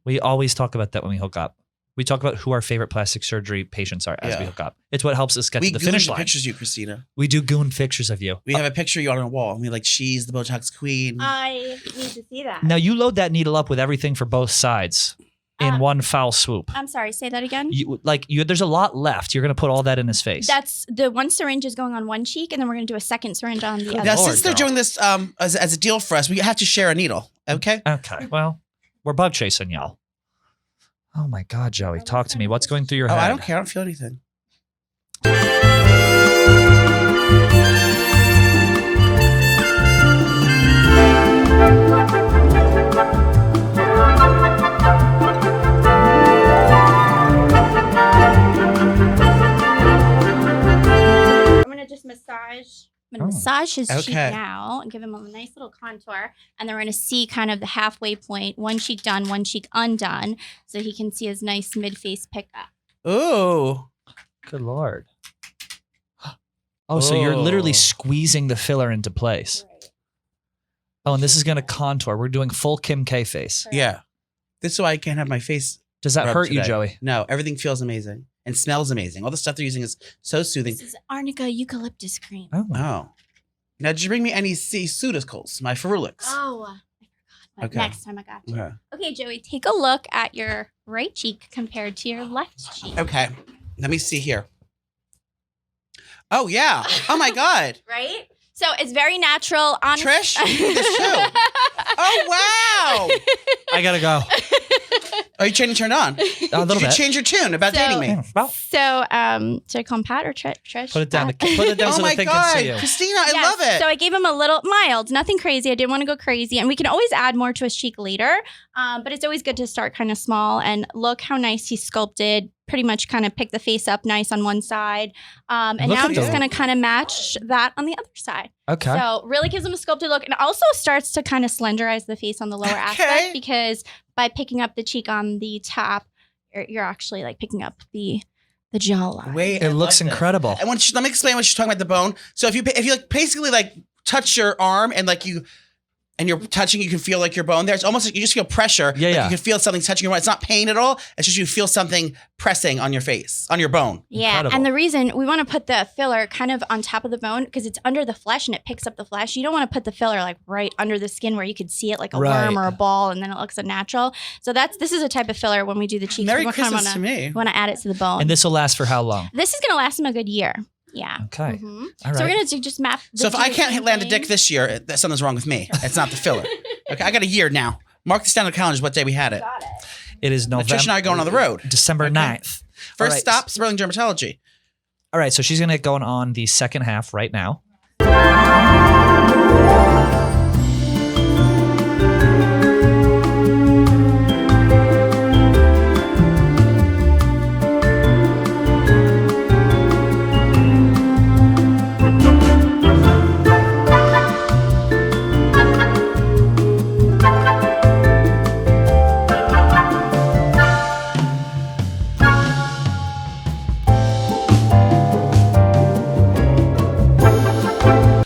We always talk about that when we hook up. We talk about who our favorite plastic surgery patients are as we hook up. It's what helps us get to the finish line. We pictures of you, Christinna. We do goon pictures of you. We have a picture of you on our wall. And we're like, she's the Botox queen. I need to see that. Now you load that needle up with everything for both sides in one foul swoop. I'm sorry, say that again. There's a lot left. You're going to put all that in his face. That's the one syringe is going on one cheek, and then we're going to do a second syringe on the other. Now, since they're doing this as a deal for us, we have to share a needle. Okay? Okay. Well, we're bug chasing y'all. Oh my God, Joey, talk to me. What's going through your head? I don't care. I don't feel anything. I'm going to just massage. I'm going to massage his cheek now and give him a nice little contour. And then we're going to see kind of the halfway point. One cheek done, one cheek undone. So he can see his nice mid-face pickup. Ooh. Good Lord. Oh, so you're literally squeezing the filler into place. Right. Oh, and this is going to contour. We're doing full Kim K face. Yeah. This is why I can't have my face. Does that hurt you, today. Joey? No, everything feels amazing and smells amazing. All the stuff they're using is so soothing. This is Arnica eucalyptus cream. Oh. Now, did you bring me any pseudocals, my Ferulix? Oh, I forgot. Okay. Next time I got you. Okay. Okay, Joey, take a look at your right cheek compared to your left cheek. Okay. Let me see here. Oh, yeah. Oh, my God. Right? So it's very natural. Trish, you did this too. Oh, wow. I got to go. Are you turned on? A little Did you bit. change your tune about dating me? Well, So, should I call him Pat or Trish? put it down. Pat? Put it down Oh, so my the thing God. can see you. Christinna, I Yes, love it. So I gave him a little mild, nothing crazy. I didn't want to go crazy. And we can always add more to his cheek later. But it's always good to start kind of small. And look how nice he sculpted. Pretty much kind of pick the face up nice on one side. And Look now at I'm just that. going to kind of match that on the other side. Okay. So really gives him a sculpted look and also starts to kind of slenderize the face on the lower aspect because by picking up the cheek on the top, you're actually like picking up the jawline. Wait, It looks incredible. And let me explain what she's talking about the bone. So if you like basically like touch your arm and like you're touching, you can feel like your bone there. It's almost like you just feel pressure. Yeah, like yeah. You can feel something touching your bone. It's not pain at all. It's just you feel something pressing on your face, on your bone. Yeah, Incredible. and the reason we want to put the filler kind of on top of the bone because it's under the flesh and it picks up the flesh. You don't want to put the filler like right under the skin where you could see it like a Right. worm or a ball and then it looks unnatural. So this is a type of filler when we do the cheeks. Merry we kind of Christmas to me. want to add it to the bone. And this will last for how long? This is going to last him a good year. Yeah. Okay. Mhm. All So we're right. going to just map. So if I can't land a dick this year, something's wrong with me. It's not the filler. Okay, I got a year now. Mark this down on the calendar. What day we had it. Got it. It is November. Trish and I are going on the road. December Okay. 9th. First All right. stop, Sperling Dermatology. All right. So she's going to get going on the second half right now.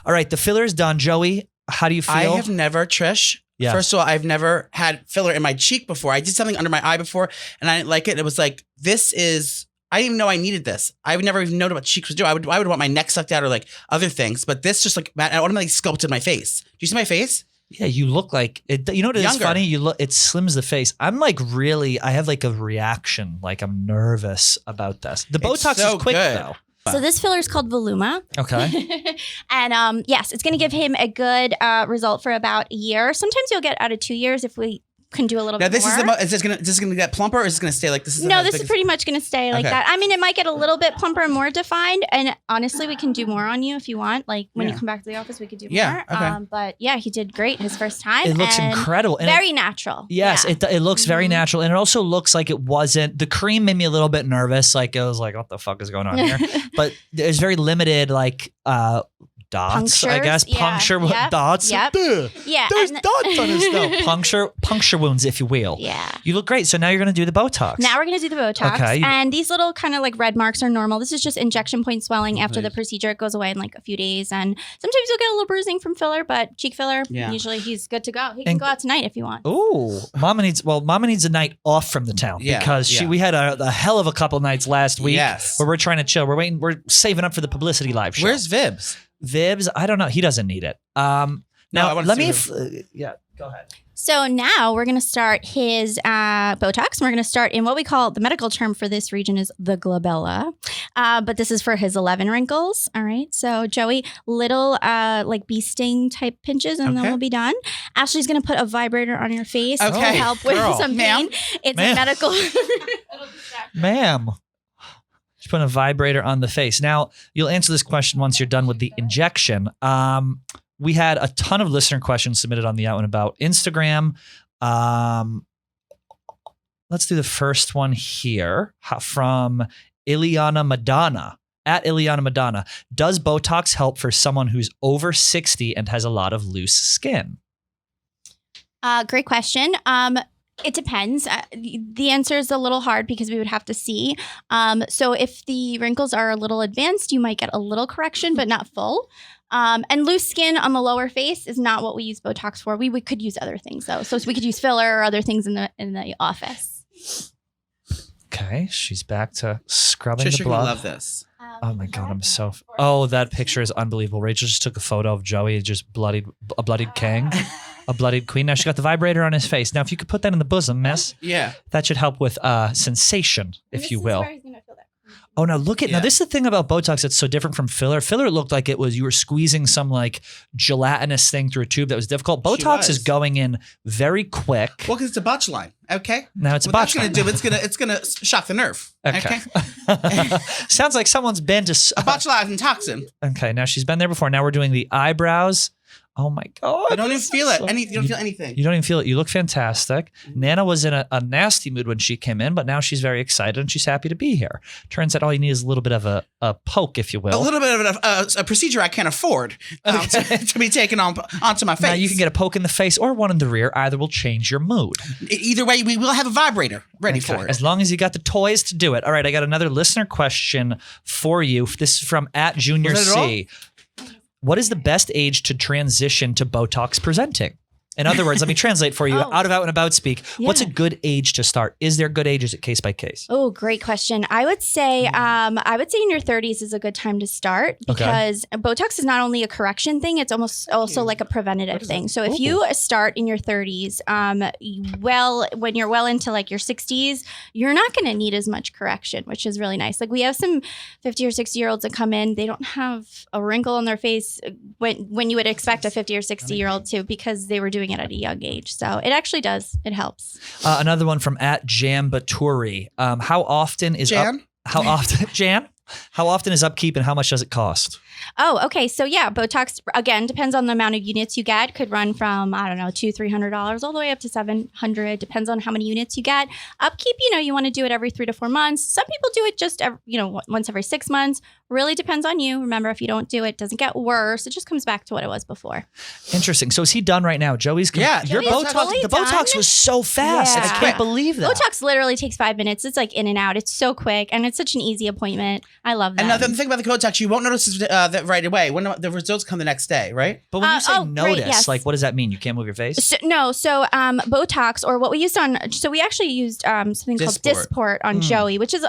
All right. The filler is done. Joey, how do you feel? I have never, Trish. Yeah. First of all, I've never had filler in my cheek before. I did something under my eye before and I didn't like it. It was like, I didn't even know I needed this. I would never even know what cheeks would do. I would want my neck sucked out or like other things, but this just like, I automatically sculpted my face. Do you see my face? Yeah, you look like it. You know what is Younger. funny? It slims the face. I'm like I have like a reaction. Like I'm nervous about this. The It's Botox so is quick good. though. So this filler is called Voluma. Okay. And yes, it's going to give him a good result for about a year. Sometimes you'll get out of 2 years if we can do a little Now bit this more. is this gonna get plumper or is this gonna stay like this? No, this is pretty much going to stay like Okay. that. I mean, it might get a little bit plumper and more defined. And honestly, we can do more on you if you want. Like when you Yeah. come back to the office, we could do Yeah, more. okay. But yeah, he did great his first time. It looks and incredible. And very natural. Yes, Yeah. it looks very Mhm. natural, and it also looks like it wasn't. The cream made me a little bit nervous. Like it was like, what the fuck is going on here? But there's very limited like dots, Punctures, I guess. yeah, Puncture yep, dots. yep. Yeah, There's and dots on his nose. Puncture wounds, if you will. Yeah. You look great. So now you're going to do the Botox. Now we're going to do the Botox. Okay. And these little kind of like red marks are normal. This is just injection point swelling after the procedure. It goes away in like a few days. And sometimes you'll get a little bruising from filler, but cheek filler, usually he's good to go. He can go out tonight if you want. Ooh, Mama needs a night off from the town because we had a hell of a couple nights last week where we're trying to chill. We're saving up for the publicity live show. Where's Vibs? Vibs, I don't know. He doesn't need it. Now let me. Go ahead. So now we're going to start his Botox. We're going to start in what we call, the medical term for this region is the glabella. But this is for his 11 wrinkles. All right. So Joey, little like bee sting type pinches and then we'll be done. Ashley's going to put a vibrator on your face to help with some pain. It's a medical. Ma'am. She's putting a vibrator on the face. Now, you'll answer this question once you're done with the injection. We had a ton of listener questions submitted on the Out and About Instagram. Let's do the first one here from Ileana Madonna. At Ileana Madonna. Does Botox help for someone who's over 60 and has a lot of loose skin? Great question. It depends. The answer is a little hard because we would have to see. So if the wrinkles are a little advanced, you might get a little correction, but not full. And loose skin on the lower face is not what we use Botox for. We could use other things though. So we could use filler or other things in the office. Okay, she's back to scrubbing the blood. I love this. Oh my God, I'm so. That picture is unbelievable. Rachel just took a photo of Joey, just a bloodied king, a bloodied queen. Now she got the vibrator on his face. Now, if you could put that in the bosom, miss, that should help with sensation, if you will. Oh, now look at now. This is the thing about Botox that's so different from filler. Filler looked like it was you were squeezing some like gelatinous thing through a tube that was difficult. Botox is going in very quick. Well, because it's a botuline. Okay. Now it's a botuline. It's gonna shock the nerve. Okay. Sounds like someone's been to a botulinum toxin. Okay. Now she's been there before. Now we're doing the eyebrows. Oh my God. I don't even feel it. You don't feel anything. You don't even feel it. You look fantastic. Nana was in a nasty mood when she came in, but now she's very excited and she's happy to be here. Turns out all you need is a little bit of a poke, if you will. A little bit of a procedure I can't afford to be taken onto my face. Now you can get a poke in the face or one in the rear. Either will change your mood. Either way, we will have a vibrator ready for it. As long as you got the toys to do it. All right, I got another listener question for you. This is from @JuniorC. What is the best age to transition to Botox presenting? In other words, let me translate for you out and about speak. Yeah. What's a good age to start? Is there good age? Is it case by case? Oh, great question. I would say in your 30s is a good time to start because Botox is not only a correction thing, it's almost also like a preventative thing. So if you start in your 30s, when you're well into like your 60s, you're not going to need as much correction, which is really nice. Like we have some 50 or 60 year olds that come in, they don't have a wrinkle on their face when you would expect a 50 or 60 year old to, because they were doing it at a young age. So it actually does. It helps. Another one from @Jambaturi. How often is Jan? How often is upkeep and how much does it cost? Oh, okay. So yeah, Botox, again, depends on the amount of units you get. Could run from, I don't know, $200-$300 all the way up to $700. Depends on how many units you get. Upkeep, you want to do it every 3 to 4 months. Some people do it just, once every 6 months. Really depends on you. Remember, if you don't do it, it doesn't get worse. It just comes back to what it was before. Interesting. So is he done right now? Joey's your Botox. Totally the Botox was so fast. Yeah. I can't believe that. Botox literally takes 5 minutes. It's like in and out. It's so quick and it's such an easy appointment. I love that. Another thing about the Botox, you won't notice that right away. When the results come the next day, right? But when you say notice, like what does that mean? You can't move your face? So Botox, or what we used we actually used something called Dysport on Joey, which is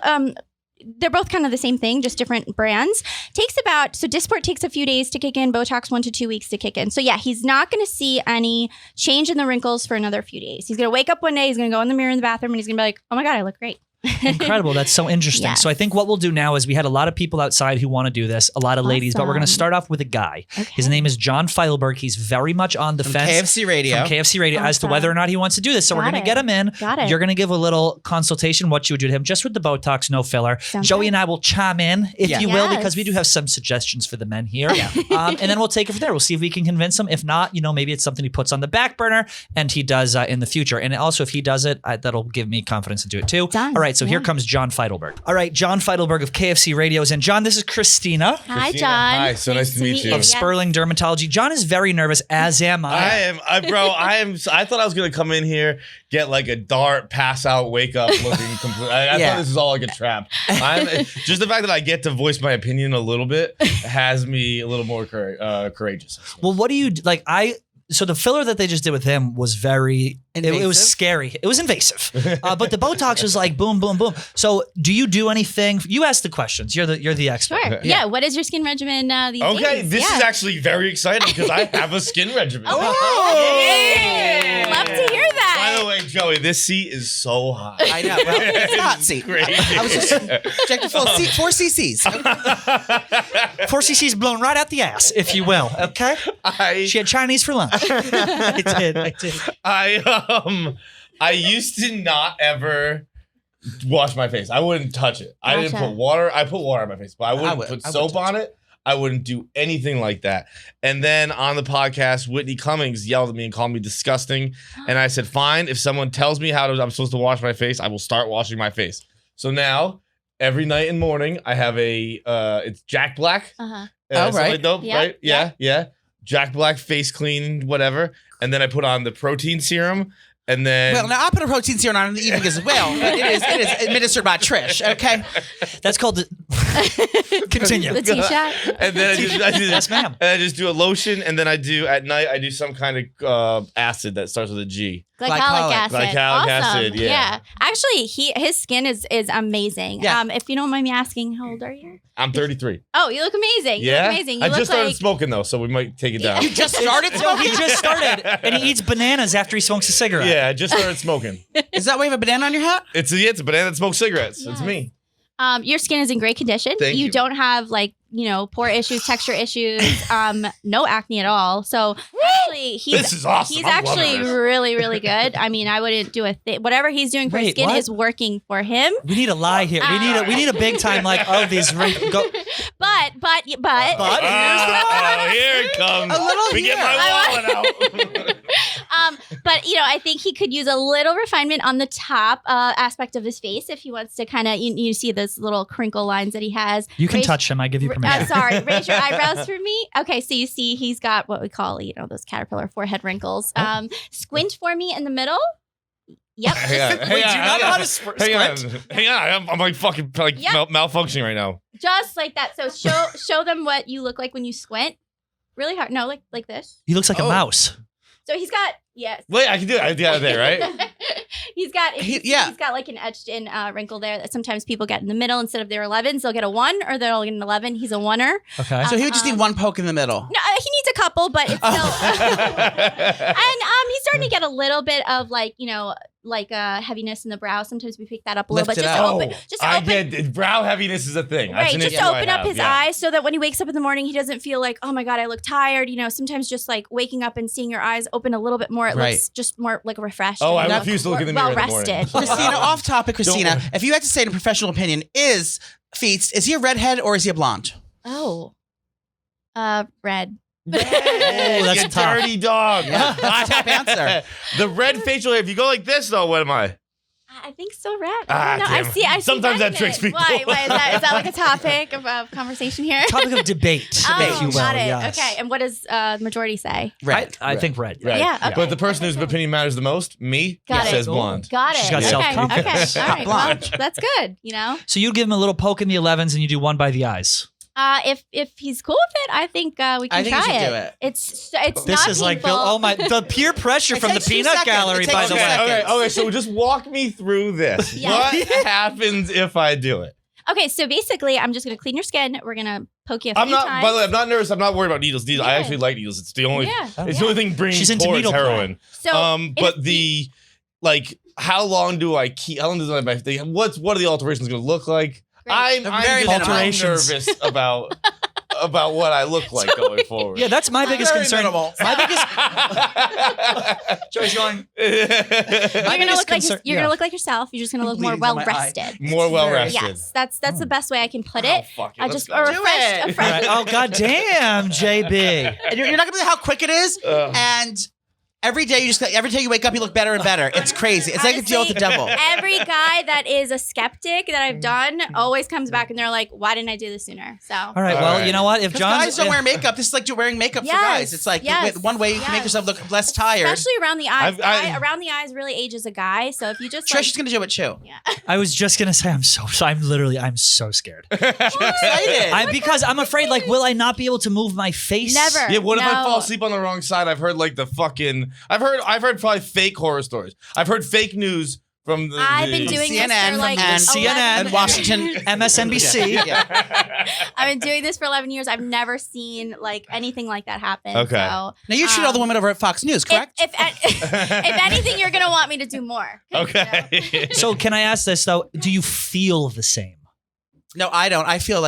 they're both kind of the same thing, just different brands. Dysport takes a few days to kick in, Botox 1 to 2 weeks to kick in. So yeah, he's not going to see any change in the wrinkles for another few days. He's going to wake up one day, he's going to go in the mirror in the bathroom and he's going to be like, oh my God, I look great. Incredible. That's so interesting. Yes. So I think what we'll do now is we had a lot of people outside who want to do this, a lot of ladies, but we're going to start off with a guy. Okay. His name is John Feitelberg. He's very much on the fence. KFC Radio. From KFC Radio as to whether or not he wants to do this. So we're going to get him in. Got it. You're going to give a little consultation, what you would do to him, just with the Botox, no filler. Joey and I will chime in, if you will, because we do have some suggestions for the men here. And then we'll take it from there. We'll see if we can convince him. If not, maybe it's something he puts on the back burner and he does in the future. And also, if he does it, that'll give me confidence to do it too. Done. All right. right, so here comes John Feitelberg. All right, John Feitelberg of KFC Radios. And John, this is Christinna. Hi, John. Hi, so nice to meet you. Of Sperling Dermatology. John is very nervous, as am I. I thought I was going to come in here, get like a dart, pass out, wake up looking complete. I thought this was all like a trap. Just the fact that I get to voice my opinion a little bit has me a little more courageous. Well, what do you, like, so the filler that they just did with him was very, it was scary. It was invasive. But the Botox was like boom, boom, boom. So do you do anything? You ask the questions. You're the expert. Sure. Yeah. What is your skin regimen these days? Okay, this is actually very exciting because I have a skin regimen. Love to hear that. By the way, Joey, this seat is so hot. I know. Well, it's a hot seat. Great. I was just checking full seat, 4 cc's. 4 cc's blown right out the ass, if you will. Okay. She had Chinese for lunch. I did. I used to not ever wash my face. I wouldn't touch it. I didn't put water. I put water on my face, but I wouldn't put soap on it. I wouldn't do anything like that. And then on the podcast, Whitney Cummings yelled at me and called me disgusting. And I said, fine, if someone tells me I'm supposed to wash my face, I will start washing my face. So now, every night and morning, I have it's Jack Black. Right. Dope, right? Yeah. Jack Black face clean, whatever. And then I put on the protein serum. And then, well, now I'll put a protein serum on in the evening as well. But it is administered by Trish. Okay, that's called the. Continue. The T-shot. And then I do yes, ma'am. And I just do a lotion, and then at night I do some kind of acid that starts with a G. Glycolic acid. Glycolic acid. Yeah. Actually, his skin is amazing. Yeah. If you don't mind me asking, how old are you? I'm 33. Oh, you look amazing. Yeah. You look amazing. You I look just started like smoking though, so we might take it down. you just started No, smoking. he just started, and he eats bananas after he smokes a cigarette. Yeah, I just started smoking. Is that why you have a banana on your hat? It's a banana that smokes cigarettes. Yes. It's me. Your skin is in great condition. Thank you. You don't have pore issues, texture issues, no acne at all. So actually, This is awesome. He's I'm loving actually this. really, really good. I mean, I wouldn't do a thing. Whatever he's doing for his Wait, skin what? is working for him. We need a lie here. We need a big time these wrinkles. Go. But Here's Here it comes. A little we here. get my wallet out. but I think he could use a little refinement on the top aspect of his face if he wants to kind of you see those little crinkle lines that he has. You can touch him. I give you permission. Sorry, raise your eyebrows for me. Okay, so you see he's got what we call those caterpillar forehead wrinkles. Squint for me in the middle. Yep. Hang on. I'm like fucking malfunctioning right now. Just like that. So show them what you look like when you squint. Really hard. No, like this. He looks like a mouse. So he's got Wait, I can do it. I got it there, right? He's got like an etched in wrinkle there that sometimes people get in the middle instead of their 11s. They'll get a 1 or they'll get an 11. He's a 1er. Okay. So he would just need one poke in the middle. No, he needs a couple, but it's still. And he's starting to get a little bit of heaviness in the brow. Sometimes we pick that up a little Lift bit. it Just out. to open. Brow heaviness is a thing. Right, That's an just issue to I open up have, his eyes so that when he wakes up in the morning, he doesn't feel like, oh my God, I look tired. Sometimes just like waking up and seeing your eyes open a little bit more, it looks just more like refreshed. Oh, and I refuse to look in the mirror in the morning. well-rested. Christinna, off topic, Christinna. If you had to say in a professional opinion, is he a redhead or is he a blonde? Oh, red. that's you tough. dirty dog. Yeah, that's a top answer. The red facial hair. If you go like this, though, what am I? I think so, red. Ah, I don't know. damn. I see. Sometimes red that tricks in it. people. Why? Is that like a topic of conversation here? Topic of debate, if you will. Got it. Yes. Okay. And what does the majority say? Red. I think red. Right. Yeah. Okay. But the person whose opinion matters the most, me, Got it. says blonde. Got it. She's got okay. self-confidence. Okay. All right. Blonde. Well, that's good. So you give him a little poke in the 11s and you do one by the eyes. If he's cool with it, I think we can I think try you should it. do it. It's This not is like painful. the peer pressure It from the takes 2 peanut seconds. gallery, It by takes the 2 way. seconds. Okay. So just walk me through this. Yeah. What happens if I do it? Okay, so basically, I'm just gonna clean your skin. We're gonna poke you a few I'm not. times. By the way, I'm not nervous. I'm not worried about needles. I Yeah. actually like needles. It's the only. Yeah. It's the only thing bringing She's into towards needle play. heroin. So, But the how long do I keep? How long does my thing? What are the alterations going to look like? Great. I'm Very just alterations. nervous about what I look like going forward. Yeah, that's my biggest Very concern. minimal. My biggest. Joey's going. you're My gonna biggest look like concern- you're gonna look like yourself. You're just gonna look more Bleeding down well my eye. rested. More well rested. Yes, that's the best way I can put it. Fuck it, I let's just go. a Do refreshed, it. a fresh. Right. Oh, goddamn, JB. And you're not going to believe how quick it is. Every day you wake up, you look better and better. It's crazy. It's like a deal with the devil. Every guy that is a skeptic that I've done always comes back and they're like, "Why didn't I do this sooner?" So all right, well, you know what? If guys don't wear makeup, this is like you're wearing makeup for guys. It's like one way you can make yourself look less tired, especially around the eyes. Around the eyes really ages a guy. So if you just Trish is gonna do it too. Yeah. I was just gonna say I'm so scared. I'm excited. Because I'm afraid, like, will I not be able to move my face? Never. Yeah, what if I fall asleep on the wrong side? I've heard like the fucking. I've heard probably fake horror stories. I've heard fake news from the. I've been doing CNN this for like and 11 and Washington, MSNBC. I've been doing this for 11 years. I've never seen like anything like that happen. Okay. So, now you treat all the women over at Fox News, correct? If anything, you're gonna want me to do more. Okay. So can I ask this though? Do you feel the same? No, I don't. I feel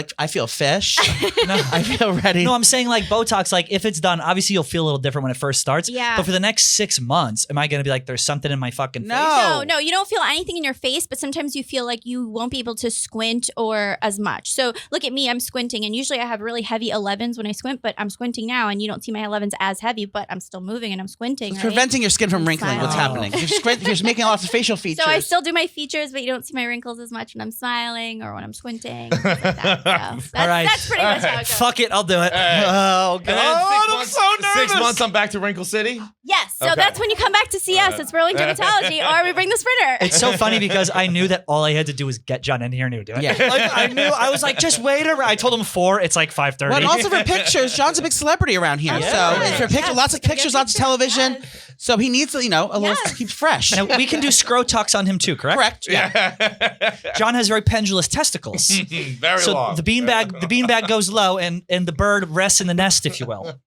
fish. No, I feel ready. No, I'm saying like Botox, like if it's done, obviously you'll feel a little different when it first starts. Yeah. But for the next 6 months, am I going to be like, there's something in my fucking face? No, you don't feel anything in your face, but sometimes you feel like you won't be able to squint or as much. So look at me, I'm squinting, and usually I have really heavy 11s when I squint, but I'm squinting now, and you don't see my 11s as heavy, but I'm still moving and I'm squinting. It's preventing your skin from wrinkling. What's happening? You're making lots of facial features. So I still do my features, but you don't see my wrinkles as much when I'm smiling or when I'm squinting. Things like that. So all right. That's pretty much how it goes. Fuck it, I'll do it. Oh, God. I'm so nervous. 6 months, I'm back to Wrinkle City. Yes. So that's when you come back to see us at Sperling Dermatology, or we bring the sprinter. It's so funny because I knew that all I had to do was get John in here and he would do it. Yeah. Like, I was like, just wait around. I told him 4, it's like 5:30. Well, and also for pictures, John's a big celebrity around here. So for pictures, lots of pictures, lots of television. Yes. So he needs, a little to keep fresh. Now, we can do Scrotox on him too, correct? Correct. Yeah. John has very pendulous testicles. Very So long. the beanbag goes low and the bird rests in the nest, if you will.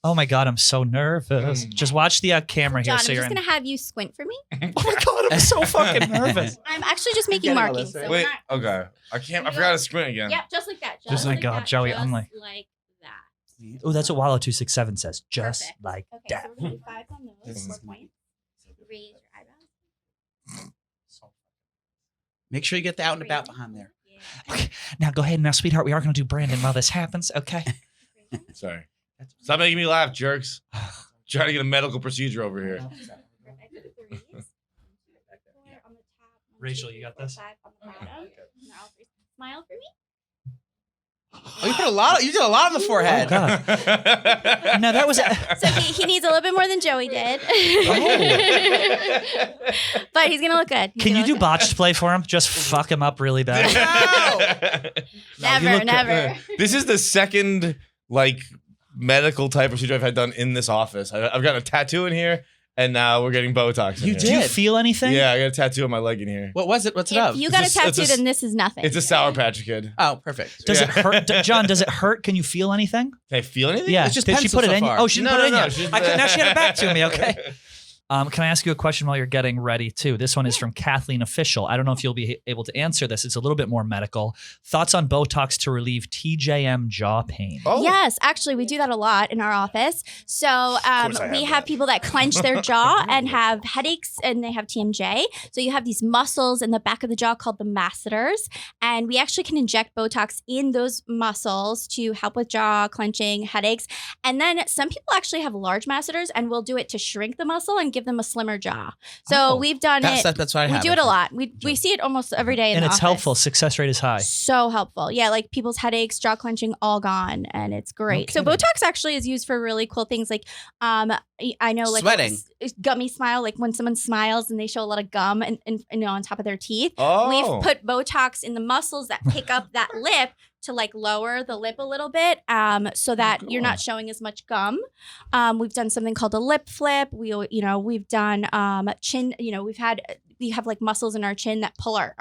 Oh my God, I'm so nervous. Just watch the camera here. John, So I'm you're just in. going to have you squint for me. Oh my God, I'm so fucking nervous. I'm actually just making Getting all markings. this, right? So Wait. we're not, Okay. I forgot to squint again. yeah, just like that. Just like God, that, Joey, just I'm like- that. Oh, that's what Wallow267 says. Just Perfect. like Okay, that. so we're going to do 5 on those, 4 points. Raise your eyebrows. Make sure you get the out and about behind there. Yeah. Okay, now go ahead now, sweetheart. We are going to do Brandon while this happens, okay? Sorry. Stop making me laugh, jerks. Trying to get a medical procedure over here. Rachel, you got this? Smile for me. Oh, you did a lot on the forehead. Oh, God. No, that was. So he needs a little bit more than Joey did. But he's going to look good. Can you do botched play for him? Just fuck him up really bad. Never. This is the second medical type procedure I've had done in this office. I've got a tattoo in here, and now we're getting Botox. Do you feel anything? Yeah, I got a tattoo on my leg in here. What was it? What's it If of? you got a It's tattoo, a- then this is nothing. It's a Sour Patch Kid. Oh, perfect. Does it hurt? John, does it hurt? Can you feel anything? Can I feel anything? Yeah. It's just Did she pencil put it so in? far. Oh, she didn't put it in yet. she's- Now she had it back to me, okay? Can I ask you a question while you're getting ready, too? This one is from Kathleen Official. I don't know if you'll be able to answer this. It's a little bit more medical. Thoughts on Botox to relieve TJM jaw pain? Oh. Yes, actually, we do that a lot in our office. So we have people that clench their jaw and have headaches, and they have TMJ. So you have these muscles in the back of the jaw called the masseters, and we actually can inject Botox in those muscles to help with jaw clenching, headaches. And then some people actually have large masseters, and we'll do it to shrink the muscle and give them a slimmer jaw. So we've done it. That's what I We have. do it a lot. We see it almost every day in And the it's office. helpful. Success rate is high. So helpful. Yeah, like people's headaches, jaw clenching, all gone, and it's great. So Botox actually is used for really cool things like I know like Sweating. Gummy smile, like when someone smiles and they show a lot of gum and on top of their teeth. Oh. We've put Botox in the muscles that pick up that lip to like lower the lip a little bit so that you're not showing as much gum. We've done something called a lip flip. We've done chin, we have like muscles in our chin that pull our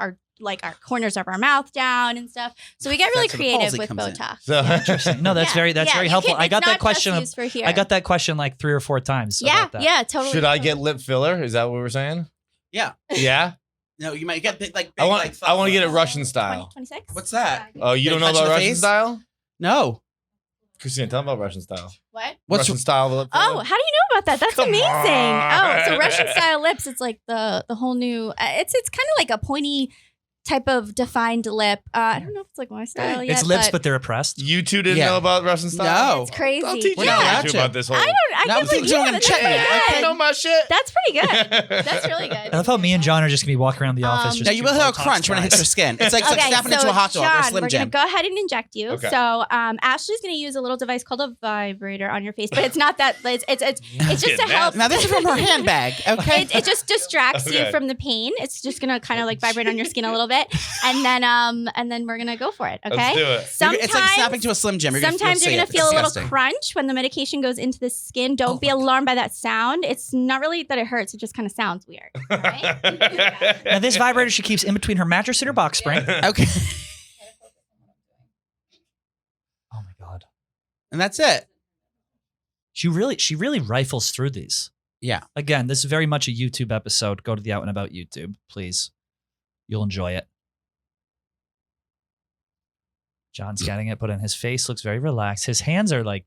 corners of our mouth down and stuff. So we get really That's where the creative palsy with comes in. Botox. So, Interesting. No, that's very you helpful. can- I it's got not that question. just used for here. I got that question like 3 or 4 times. Yeah, about that. yeah, totally. should I get lip filler? Is that what we're saying? Yeah. Yeah. No, you might get big, I want to get it Russian style. 2026? What's that? Oh, you don't know Touch about the Russian face? style? No. Christinna, tell me about Russian style. What? What's Russian style lip filler? Oh, how do you know about that? That's Come amazing. on. Oh, so Russian style lips, it's like the whole new it's kind of like a pointy type of defined lip. I don't know if it's like my style yet. It's lips, but they're oppressed. You two didn't know about Russian style? No. It's crazy. I'll teach you about this whole. I can't believe you know that's pretty good. I know my shit. That's pretty good. That's really good. I love how me and John are just gonna be walking around the office. Just now you will have a crunch when it hits your skin. It's like snapping into a hot dog or a Slim we're Jim. gonna go ahead and inject you. Okay. So Ashley's gonna use a little device called a vibrator on your face, but it's not that. It's just to help. Now this is from her handbag. Okay. It just distracts you from the pain. It's just gonna kind of like vibrate on your skin a little bit, and then we're gonna go for it. Okay. Let's do it. Sometimes, it's like snapping to a Slim Jim. Sometimes you're gonna feel a little crunch when the medication goes into the skin. Don't be alarmed by that sound. It's not really that it hurts. It just kind of sounds weird. Right? Now this vibrator she keeps in between her mattress and her box spring. Okay. Oh my god. And that's it. She really rifles through these. Yeah. Again, this is very much a YouTube episode. Go to the Out and About YouTube, please. You'll enjoy it. John's getting it, but in his face looks very relaxed. His hands are like.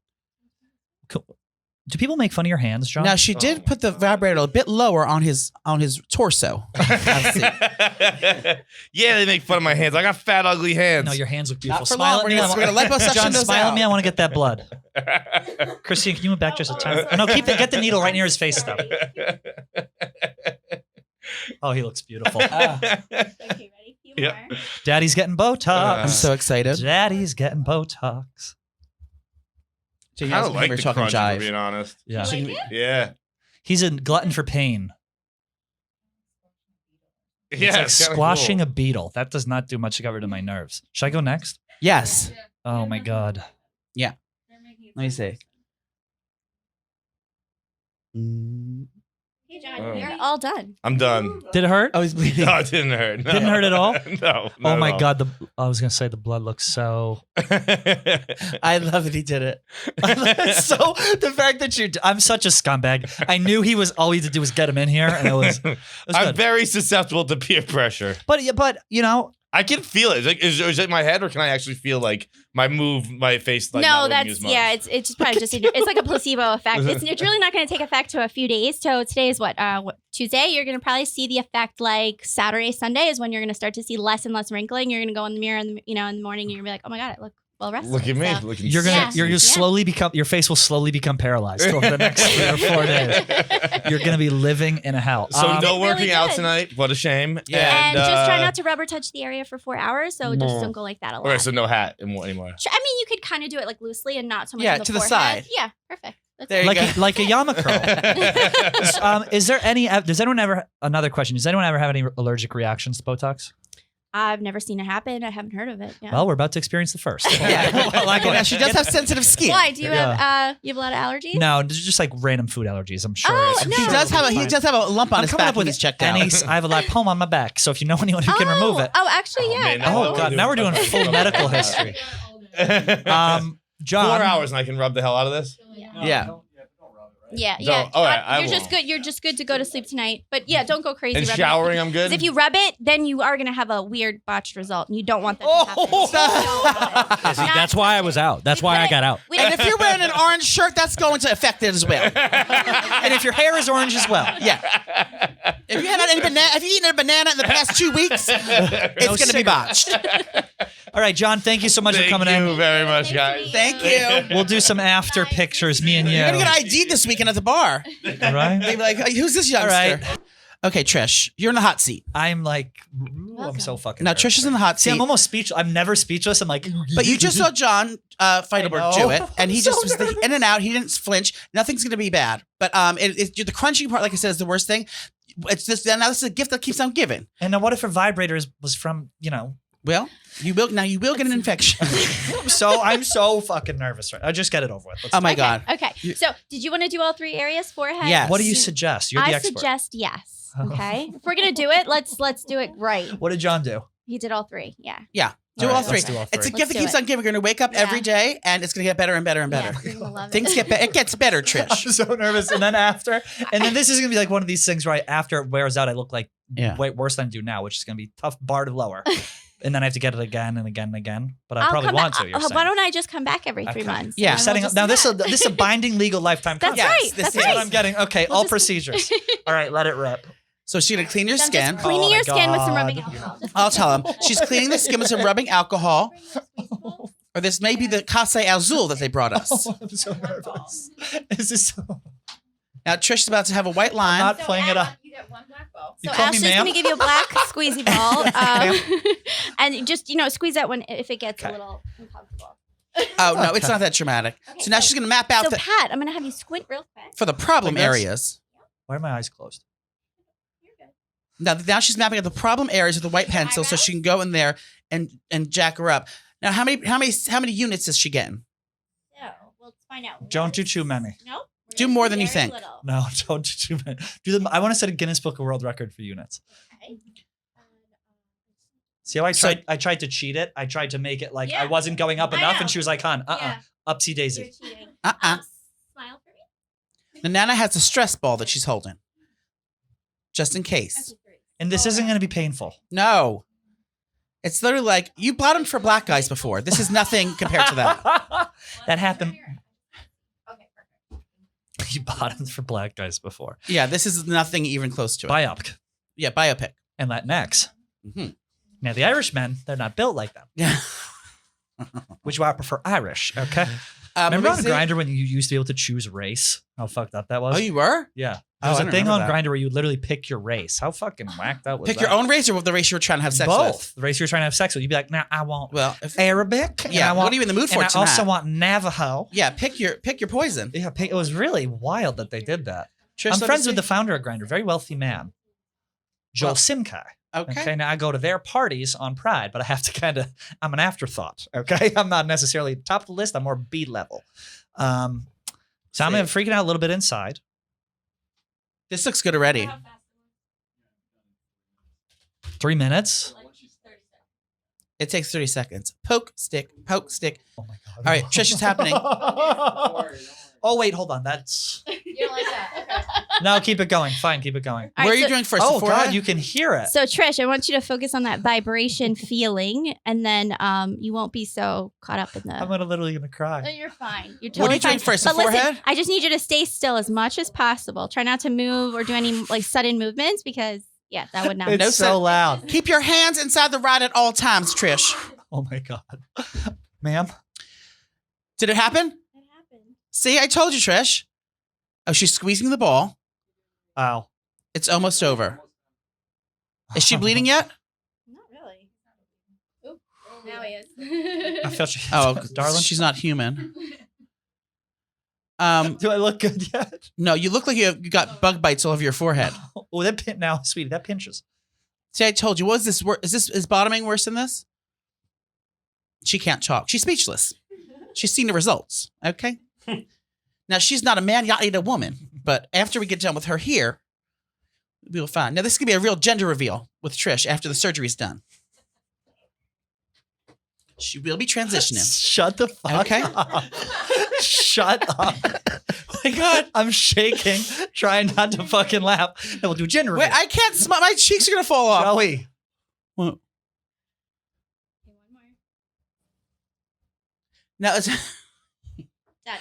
Do people make fun of your hands, John? Now she did put the vibrator a bit lower on his torso. Yeah, they make fun of my hands. I got fat, ugly hands. No, your hands look beautiful. Not for Smile long. at me. We're gonna liposuction John, those smile out. at me. I want to get that blood. Christine, can you move back just a tiny? Oh, no, get the needle right near his face, though. Oh, he looks beautiful. Okay, ready? Few more. Daddy's getting Botox. I'm so excited. Daddy's getting Botox. I don't like the crunch, to being honest. Yeah. Yeah. He's a glutton for pain. Yeah. It's like squashing a beetle. That does not do much to get rid of my nerves. Should I go next? Yes. Oh my god. Yeah. Let me see. Hey, John, you're all done. I'm done. Did it hurt? Oh, he's bleeding. No, it didn't hurt. No. Didn't hurt at all? No. Oh my god. I was gonna say the blood looks so. I love that he did it. So the fact that I'm such a scumbag. I knew he was all we had to do was get him in here, and it was I'm good. very susceptible to peer pressure. But you know, I can feel it. Is it in my head, or can I actually feel like my face? Like, No, not that's as much? It's probably just it's like a placebo effect. It's really not going to take effect to a few days. So today is what Tuesday. You're going to probably see the effect like Saturday, Sunday is when you're going to start to see less and less wrinkling. You're going to go in the mirror in the morning. And you're going to be like, oh my god, I look well rested. Look at me. So, Looking you're slowly become your face will slowly become paralyzed over the next 3 or 4 days. You're gonna be living in a hell. So no working really out good. tonight. What a shame. Yeah. And just try not to rubber touch the area for 4 hours. So just don't go like that a lot. Okay, so no hat anymore. I mean, you could kind of do it like loosely and not so much. Yeah, on the to the forehead. side. Yeah, perfect. That's There it. you go. like a Yama curl. Is there any? Does anyone ever? Another question. Does anyone ever have any allergic reactions to Botox? I've never seen it happen. I haven't heard of it. Yeah. Well, we're about to experience the first. Now, she does have sensitive skin. Why? Do you have a lot of allergies? No, just like random food allergies. I'm sure. Oh, I'm no. sure He does have a lump on I'm his coming back up with when he's checked out. I have a lipoma on my back. So if you know anyone who can remove it. Oh, actually, yeah. man, Oh god, now we're doing full medical history. John, 4 hours and I can rub the hell out of this. Yeah. Yeah, So, yeah. all right, I you're just won't. good. You're just good to go to sleep tonight. But yeah, don't go crazy. And rubbing showering, it. I'm good. 'Cause if you rub it, then you are gonna have a weird botched result, and you don't want that to happen. So don't rub it. See, that's why I was out. That's why I got out. And if you're wearing an orange shirt, that's going to affect it as well. and if your hair is orange as well. Yeah. If you haven't had any banana, if you've eaten a banana in the past 2 weeks, it's going to be botched. All right, John, thank you so much for coming in. Thank you very much, guys. Thank you. We'll do some after pictures, me and you. You're going to get ID'd this weekend at the bar. All right. They'd be like, hey, who's this youngster? right. Okay, Trish, you're in the hot seat. I'm like, I'm so fucking. Now, nervous. Trish is in the hot See, seat. I'm almost speechless. I'm never speechless. I'm like, But you just saw John Feitelberg do it, and he just was in and out. He didn't flinch. Nothing's going to be bad. But the crunching part, like I said, is the worst thing. It's just now this is a gift that keeps on giving. And now what if her vibrator was from, Well, you will get an infection. I'm so fucking nervous. Right, I just get it over with. Let's Oh my God. Okay. So, did you want to do all 3 areas? Forehead. Yes. What do you suggest? You're the I expert. suggest yes. Okay. If we're gonna do it, let's do it right. What did John do? He did all 3. Yeah. Yeah. Do All all right, three. let's do all It's a three. gift that Let's keeps do on giving. We're going to wake up every day, and it's going to get better and better and better. Yeah, you're gonna love it. Things get better. It gets better, Trish. I'm so nervous. And then this is gonna be like one of these things where after it wears out, I look like way worse than I do now, which is gonna be tough bar to lower. And then I have to get it again and again and again. But I probably want to. You're saying. Why don't I just come back every 3 months? Yeah. And we'll Setting up just now. do This that. is a binding legal lifetime That's contract. right. this That's is That's what right. I'm getting. Okay, We'll all just- procedures. All right, let it rip. So she's gonna clean your So I'm skin. just cleaning your skin with some rubbing alcohol. I'll tell him. She's cleaning the skin with some rubbing alcohol. Or this may be the Casa Azul that they brought us. Oh, I'm so nervous. This is so... Now Trish is about to have a white line. I'm not playing it up. You get one black ball. You So call me Ashley's ma'am? going to give you a black squeezy ball. And just, squeeze that one if it gets a little uncomfortable. Oh, no, it's not that traumatic. So now she's going to map out So Pat, I'm going to have you squint real quick. for the problem Like that's- areas. Why are my eyes closed? Now she's mapping out the problem areas with the white pencil so she can go in there and jack her up. Now, how many units is she getting? So we'll find out. Don't do too many. Nope. Do more than you think. No, don't do too many. I want to set a Guinness Book of World Record for units. Okay. See how I tried to cheat it? I tried to make it like I wasn't going up I enough, know. and she was like, "Hon, upsy You're daisy." cheating. Smile for me. Now, Nana has a stress ball that she's holding. Just in case. And this isn't going to be painful. No. It's literally like, you bottomed for black guys before. This is nothing compared to that. That happened. Okay, perfect. You bottomed for black guys before. Yeah, this is nothing even close to it. Biopic Yeah, biopic. and Latinx. Mm-hmm. Now the Irish men, they're not built like that. Yeah. Which is why I prefer Irish. Okay. Remember on Grindr when you used to be able to choose race? How fucked up that was. Oh, you were? Yeah. Oh, There was I a don't thing on remember that. Grindr where you would literally pick your race. How fucking whack that was. Pick your own race or the race you were trying to have sex Both. with? The race you were trying to have sex with. You'd be like, nah, I want Well, Arabic. and yeah, I want, what are you in the mood for and tonight? I also want Navajo. Yeah, pick your poison. Yeah, it was really wild that they did that. Trish, I'm let friends me with the see. founder of Grindr, very wealthy man, Joel Well, Simkai. Okay. Now I go to their parties on Pride, but I have to I'm an afterthought. Okay. I'm not necessarily top of the list. I'm more B level. So I'm freaking out a little bit inside. This looks good already. 3 minutes. It takes 30 seconds. Poke, stick, poke, stick. Oh my God. All right, Trish, it's happening. Oh, wait, hold on. That's You don't like that? Okay. no, keep it going. Fine, keep it going. All Where right, are you so- doing first? Oh the forehead? God, you can hear it. So Trish, I want you to focus on that vibration feeling, and then you won't be so caught up in the. I'm literally gonna No, cry. you're fine. You're What totally are you doing fine. first, the But listen, forehead? I just need you to stay still as much as possible. Try not to move or do any like sudden movements because that would not. It's No so sen- loud. Keep your hands inside the rod at all times, Trish. Oh my God, ma'am. Did it happen? It happened. See, I told you, Trish. Oh, she's squeezing the ball. Ow. It's almost over. Is she bleeding yet? Not really. Now he is. I felt you. Oh, darling. she's not human. Do I look good yet? No, you look like you got bug bites all over your forehead. Oh, that pin now, sweetie. That pinches. See, I told you. What is this? Is bottoming worse than this? She can't talk. She's speechless. She's seen the results. Okay. Now she's not a man, y'all ain't a woman. But after we get done with her here, we'll find. Now this is gonna be a real gender reveal with Trish after the surgery's done. She will be transitioning. Shut the fuck Okay. up. Shut up. Oh my God, I'm shaking, trying not to fucking laugh. And we'll do gender Wait, reveal. I can't smile. My cheeks are gonna fall off. Shall we? Well, now it's Done.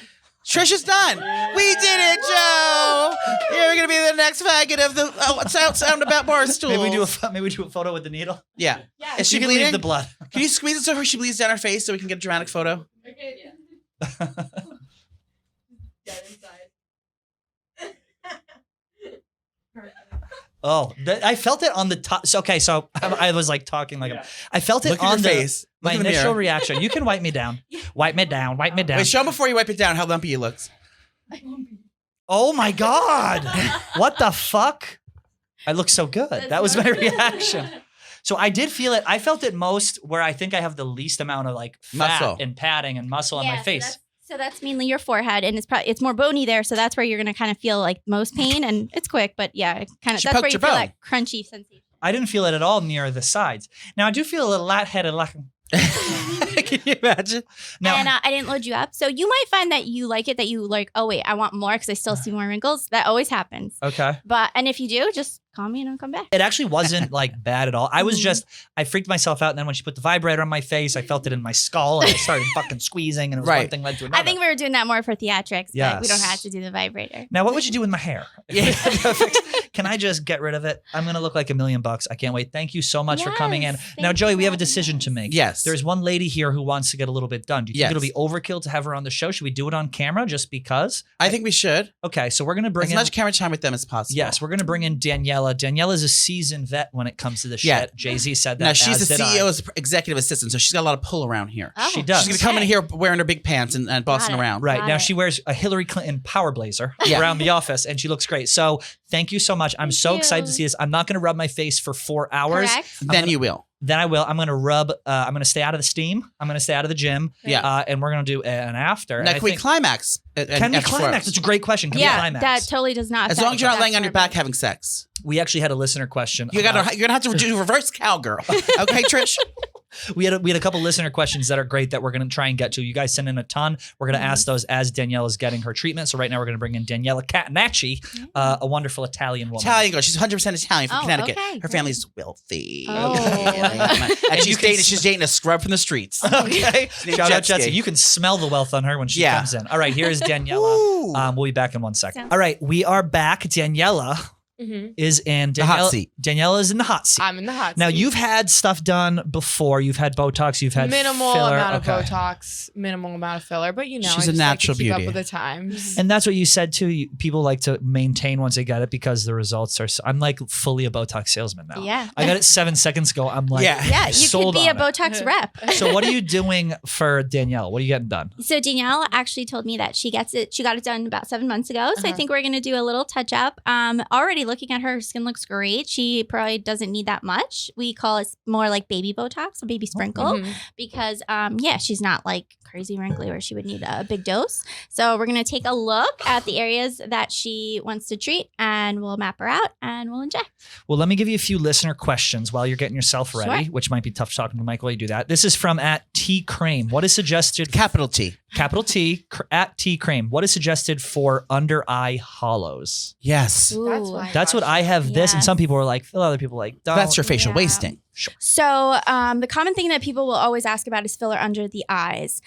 Trish is done. We did it, Joe. You're gonna be the next faggot of the sound about bar stool. Maybe we do a photo with the needle. Yeah. Yeah. Is she You can leave bleeding? the blood. Can you squeeze it so she bleeds down her face so we can get a dramatic photo? Okay, yeah. Dead inside. Oh, I felt it on the top. So, okay, so I was like talking like I felt it Look at on your the face. my Look in the initial mirror. reaction. You can wipe me down. Wipe me down. Wipe me down. Wait, show him before you wipe it down how lumpy it looks. Oh my God. What the fuck? I look so good. That was my reaction. So I did feel it. I felt it most where I think I have the least amount of like fat Muscle. and padding and muscle on my face. So that's mainly your forehead, and it's more bony there. So that's where you're gonna kind of feel like most pain, and it's quick, but yeah, it kind of She that's poked where you your feel bone. that crunchy sensation. I didn't feel it at all near the sides. Now I do feel a little lightheaded. Like, Can you imagine? now, And I didn't load you up, so you might find that you like it. That you like. Oh wait, I want more because I still see more wrinkles. That always happens. okay. And if you do, just call me and I'll come back. It actually wasn't like bad at all. I was just, I freaked myself out. And then when she put the vibrator on my face, I felt it in my skull and I started fucking squeezing and it was one thing led to another. I think we were doing that more for theatrics, Yes. but we don't have to do the vibrator. Now, what would you do with my hair? Can I just get rid of it? I'm going to look like $1 million. I can't wait. Thank you so much for coming in. Now, Joey, we have a decision to make. Yes. There's one lady here who wants to get a little bit done. Do you think it'll be overkill to have her on the show? Should we do it on camera just because? I think we should. Okay, so we're going to bring as much camera time with them as possible. Yes, we're going to bring in Daniella. Daniela's a seasoned vet when it comes to this shit. Jay-Z said that. Now, she's the CEO's executive assistant, so she's got a lot of pull around here. Oh, she does. She's going to come in here wearing her big pants and bossing around. Right. Now, she wears a Hillary Clinton power blazer around the office, and she looks great. So thank you so much. I'm so excited to see this. I'm not going to rub my face for 4 hours. Then you will. Then I will. I'm going to rub. I'm going to stay out of the steam. I'm going to stay out of the gym. Yeah. And we're going to do an after. Now, can we climax? Can we climax? It's a great question. Can we climax? That totally does not. As long as you're not laying on your back having sex. We actually had a listener question. You're going to have to do reverse cowgirl. Okay, Trish? We had a couple listener questions that are great that we're going to try and get to. You guys send in a ton. We're going to ask those as Danielle is getting her treatment. So right now we're going to bring in Daniela Catenaci, a wonderful Italian woman. Italian girl. She's 100% Italian from Connecticut. Okay, her family's wealthy. Oh. And she's dating a scrub from the streets. Okay. Shout out Jesse. You can smell the wealth on her when she comes in. All right, here's Daniela. We'll be back in 1 second. All right, we are back. Daniela is in the hot seat. Daniela is in the hot seat. I'm in the hot seat. Now, you've had stuff done before. You've had Botox. You've had minimal filler. amount of Botox, minimal amount of filler, but you know, she's I a just natural like to keep beauty. up with the times. And that's what you said too. People like to maintain once they get it because the results are. I'm like fully a Botox salesman now. Yeah. I got it 7 seconds ago. I'm like, Yeah, you sold could be a on it. Botox rep. So what are you doing for Danielle? What are you getting done? So Danielle actually told me that she got it done about 7 months ago. So I think we're gonna do a little touch up. Already looking at her skin looks great. She probably doesn't need that much. We call it more like baby Botox, a baby sprinkle, because she's not like crazy wrinkly where she would need a big dose. So we're gonna take a look at the areas that she wants to treat, and we'll map her out and we'll inject. Well, let me give you a few listener questions while you're getting yourself ready, Sure. which might be tough talking to Mike while you do that. This is from @TCrame. What is suggested? Capital T. Capital T @TCrame. What is suggested for under eye hollows? Yes. Ooh. That's what I have this, and Yes. some people are like, other people are like, don't. That's your facial wasting. So the common thing that people will always ask about is filler under the eyes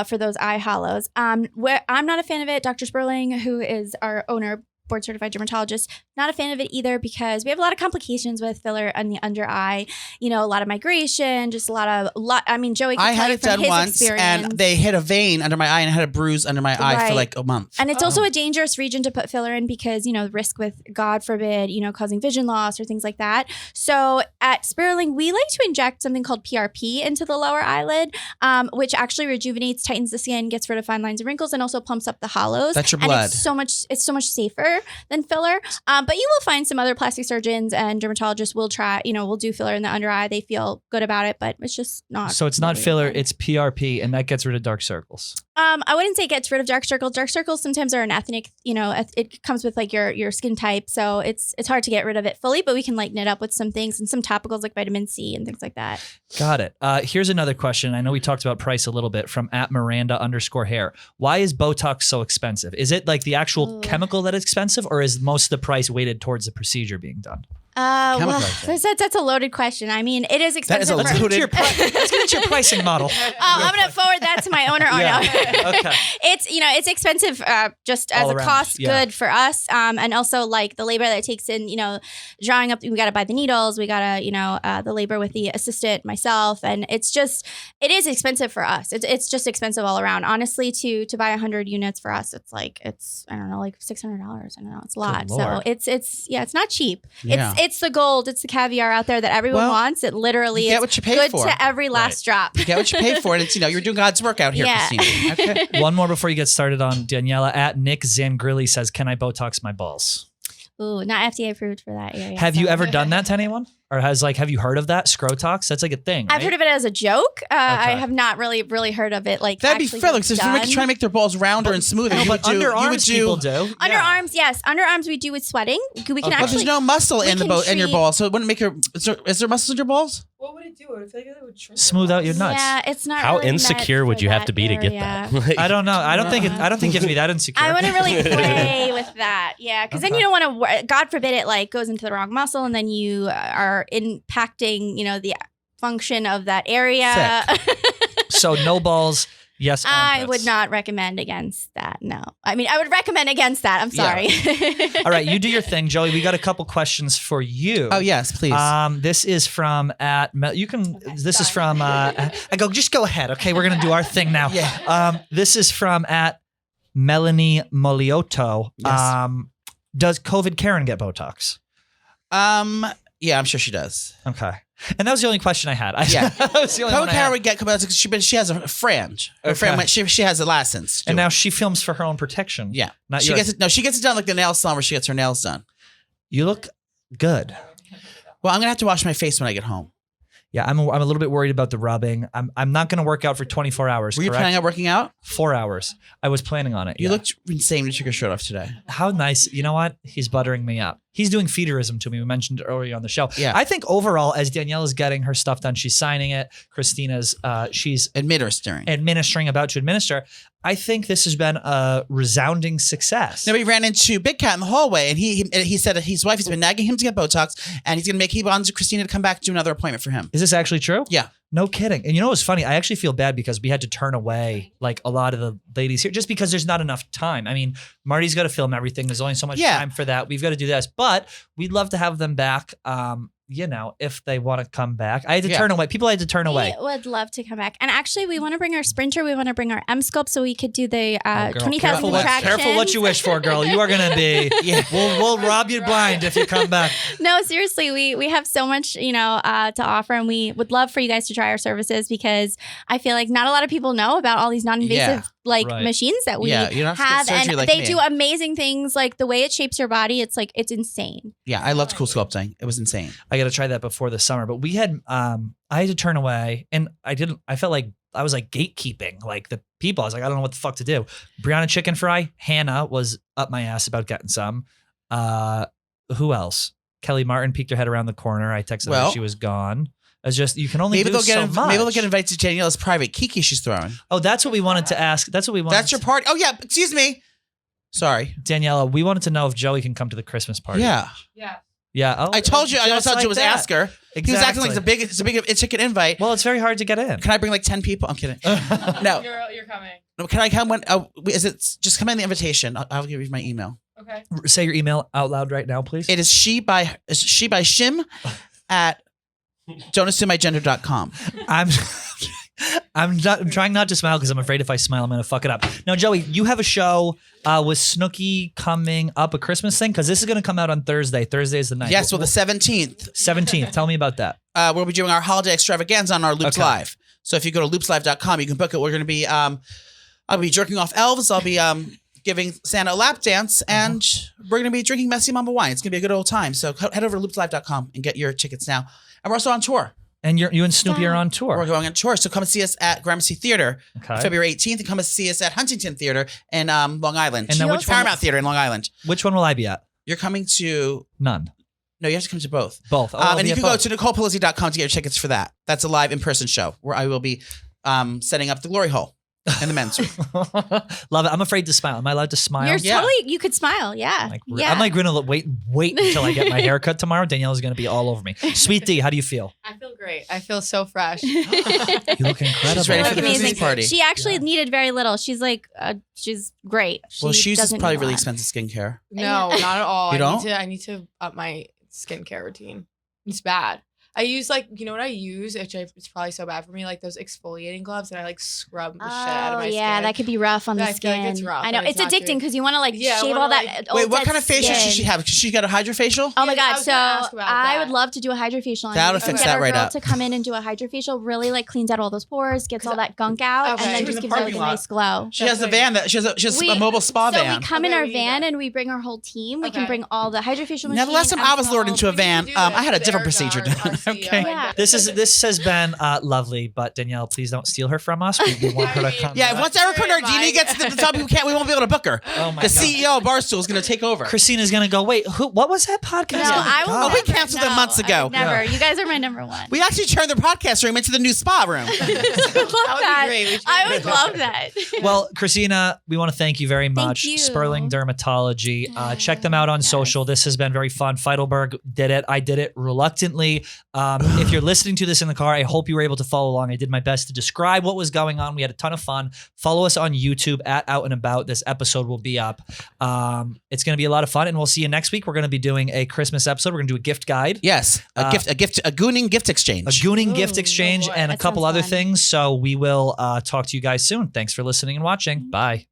for those eye hollows. Where I'm not a fan of it. Dr. Sperling, who is our owner, board certified dermatologist, not a fan of it either because we have a lot of complications with filler on the under eye. You know, a lot of migration, just a lot. I mean, Joey can I tell had you it from done his once, experience. and they hit a vein under my eye, and I had a bruise under my eye for like a month. And it's also a dangerous region to put filler in because, you know, risk with, God forbid, you know, causing vision loss or things like that. So at Sperling, we like to inject something called PRP into the lower eyelid, which actually rejuvenates, tightens the skin, gets rid of fine lines and wrinkles, and also plumps up the hollows. That's your blood. And it's so much safer than filler. But you will find some other plastic surgeons and dermatologists will do filler in the under eye. They feel good about it, but it's just not. So it's not filler, it's PRP, and that gets rid of dark circles. I wouldn't say it gets rid of dark circles. Dark circles sometimes are an ethnic, you know, it comes with like your skin type. So it's hard to get rid of it fully, but we can lighten it up with some things and some topicals like vitamin C and things like that. Got it. Here's another question. I know we talked about price a little bit from @Miranda_hair. Why is Botox so expensive? Is it like the actual chemical that is expensive, or is most of the price weighted towards the procedure being done? Well, that's a loaded question. I mean, it is expensive. Let's get into your pricing model. I'm going to forward that to my owner. Okay. It's expensive just as All a around, cost good for us. And also like the labor that it takes in, you know, drawing up, we got to buy the needles. We got to, the labor with the assistant, myself. And it is expensive for us. It's just expensive all around. Honestly, to buy 100 units for us, it's I don't know, like $600. I don't know. It's a lot. So it's not cheap. Yeah. It's the gold. It's the caviar out there that everyone wants. It literally get is what you pay good for. to every last drop. You get what you pay for, and it's, you know, you're doing God's work out here, Christinna. Okay. One more before you get started on Daniela. @Nick Zangrilli says, "Can I Botox my balls?" Ooh, not FDA approved for that area. Have you ever done that to anyone? Or have you heard of that? Scrotox? That's like a thing, right? I've heard of it as a joke. I have not really heard of it. Like That'd be filler because if you're trying to make their balls rounder and smoother, No, but underarms people do. Underarms, yes. Underarms we do with sweating. We can But actually. there's no muscle in your balls, so it wouldn't make your. Is there muscle in your balls? What would it they do it? I feel like they would shrink Smooth out your nuts. Yeah, it's not. How really insecure meant would for you have that to be to get area. that? I don't know. I don't think you have to be that insecure. I wouldn't really play with that. Yeah, because then you don't want to. God forbid it like goes into the wrong muscle, and then you are impacting, the function of that area. So no balls. Yes, I would not recommend against that. No, I mean I would recommend against that. I'm sorry. All right, you do your thing, Joey. We got a couple questions for you. Oh yes, please. This is from you can. Okay, this is from. I go. Just go ahead. Okay, we're gonna do our thing now. Yeah. This is from at Melanie Moliotto. Yes. Does COVID Karen get Botox? Yeah, I'm sure she does. Okay. And that was the only question I had. Yeah. That was the only one I PokeHer had. would get Botox because she has a friend. Her friend went, she has a license. And now she films for her own protection. Yeah. Not she yours. gets it. No, she gets it done like the nail salon where she gets her nails done. You look good. Well, I'm gonna have to wash my face when I get home. Yeah, I'm a little bit worried about the rubbing. I'm not going to work out for 24 hours. Were you planning on working out? 4 hours. I was planning on it. You looked insane when you took your shirt off today. How nice. You know what? He's buttering me up. He's doing feederism to me. We mentioned it earlier on the show. Yeah. I think overall, as Daniella's getting her stuff done, she's signing it. Christina's, she's administering. About to administer. I think this has been a resounding success. No, we ran into Big Cat in the hallway, and he said that his wife has been nagging him to get Botox, and he wants Christinna to come back to do another appointment for him. Is this actually true? Yeah. No kidding. And you know what's funny? I actually feel bad because we had to turn away like a lot of the ladies here just because there's not enough time. I mean, Marty's got to film everything. There's only so much time for that. We've got to do this, but we'd love to have them back. If they want to come back. I had to turn away. People had to turn away. We would love to come back. And actually, we want to bring our sprinter. We want to bring our M-Scope so we could do the 20,000 contractions. Careful what you wish for, girl. You are going to be, we'll rob you blind if you come back. No, seriously, we have so much, to offer, and we would love for you guys to try our services because I feel like not a lot of people know about all these non-invasive machines that we have, and like they do amazing things. Like the way it shapes your body, it's insane. Yeah, I loved cool sculpting. It was insane. I got to try that before the summer, but we had I had to turn away, and I felt like I was like gatekeeping like the people. I was like, I don't know what the fuck to do. Brianna chicken fry, Hannah was up my ass about getting some. Who else? Kelly Martin peeked her head around the corner. I texted her she was gone. It's just you can only do so much. Maybe they'll get invited to Daniella's private Kiki she's throwing. Oh, that's what we wanted to ask. That's what we wanted. That's your party. Oh yeah, excuse me. Sorry, Daniella. We wanted to know if Joey can come to the Christmas party. Yeah. Yeah. Oh, I told you. I almost told you it was ask her. Exactly. He was acting like it's a big ticket invite. Well, it's very hard to get in. Can I bring like 10 people? I'm kidding. No. You're coming. No, can I come when? Is it just come in the invitation? I'll give you my email. Okay. Say your email out loud right now, please. It is she by Shim at don'tassumemygender.com. I'm trying not to smile because I'm afraid if I smile, I'm going to fuck it up. Now, Joey, you have a show with Snooki coming up, a Christmas thing, because this is going to come out on Thursday. Thursday is the night. Yes, well, the 17th. 17th. Tell me about that. We'll be doing our holiday extravaganza on our Loops Live. So if you go to loopslive.com, you can book it. We're going to be, I'll be jerking off elves. I'll be giving Santa a lap dance, and we're going to be drinking Messy Mama wine. It's going to be a good old time. So head over to loopslive.com and get your tickets now. And we're also on tour. And you and Snoopy are on tour. We're going on tour. So come and see us at Gramercy Theater February 18th, and come and see us at Huntington Theater in Long Island. And then which Paramount Theater in Long Island. Which one will I be at? You're coming to... None. No, you have to come to both. Both. And you can go to NicolePelosi.com to get your tickets for that. That's a live in-person show where I will be setting up the glory hole in the men's room. Love it. I'm afraid to smile. Am I allowed to smile? You could smile. Yeah. I'm like going to wait until I get my haircut tomorrow. Danielle's going to be all over me. Sweet D, how do you feel? I feel great. I feel so fresh. You look incredible. She's ready for the Christmas party. She actually needed very little. She's like, she's great. She uses probably really expensive skincare. No, not at all. You don't? I need to up my skincare routine. It's bad. I use you know what I use? It's probably so bad for me, like those exfoliating gloves, and I scrub the shit out of my skin. Yeah, that could be rough on the skin. I feel like it's rough. I know it's addicting because you want to shave all that. Wait, what kind of facial should she have? Because she got a hydrofacial. Oh my god! So I would love to do a hydrofacial. That would fix that right up. To come in and do a hydrofacial really cleans out all those pores, gets all that gunk out, and then just gives everything a nice glow. She has a van that she has a mobile spa van. So we come in our van and we bring our whole team. We can bring all the hydrofacial machines. Now the last time I was lured into a van, I had a different procedure done. CEO. Okay. Yeah. This has been lovely, but Danielle, please don't steal her from us. We want her to come. Yeah, once Erica Nardini gets to the top, we won't be able to book her. Oh my The God. CEO of Barstool is going to take over. Christina's gonna go. Wait, what was that podcast? No, I will. Oh, we never- canceled them months I ago. would never. You guys are my number one. We actually turned the podcast room into the new spa room. I would love That would be great. We should I do would that. love that. Well, Christinna, we want to thank you very much. you. Sperling Dermatology. Check them out on social. This has been very fun. Feitelberg did it. I did it reluctantly. If you're listening to this in the car, I hope you were able to follow along. I did my best to describe what was going on. We had a ton of fun. Follow us on YouTube at Out and About. This episode will be up. It's going to be a lot of fun, and we'll see you next week. We're going to be doing a Christmas episode. We're going to do a gift guide. Yes, a gooning gift exchange. A gooning gift exchange and a That couple sounds other fun. things. So we will talk to you guys soon. Thanks for listening and watching. Bye.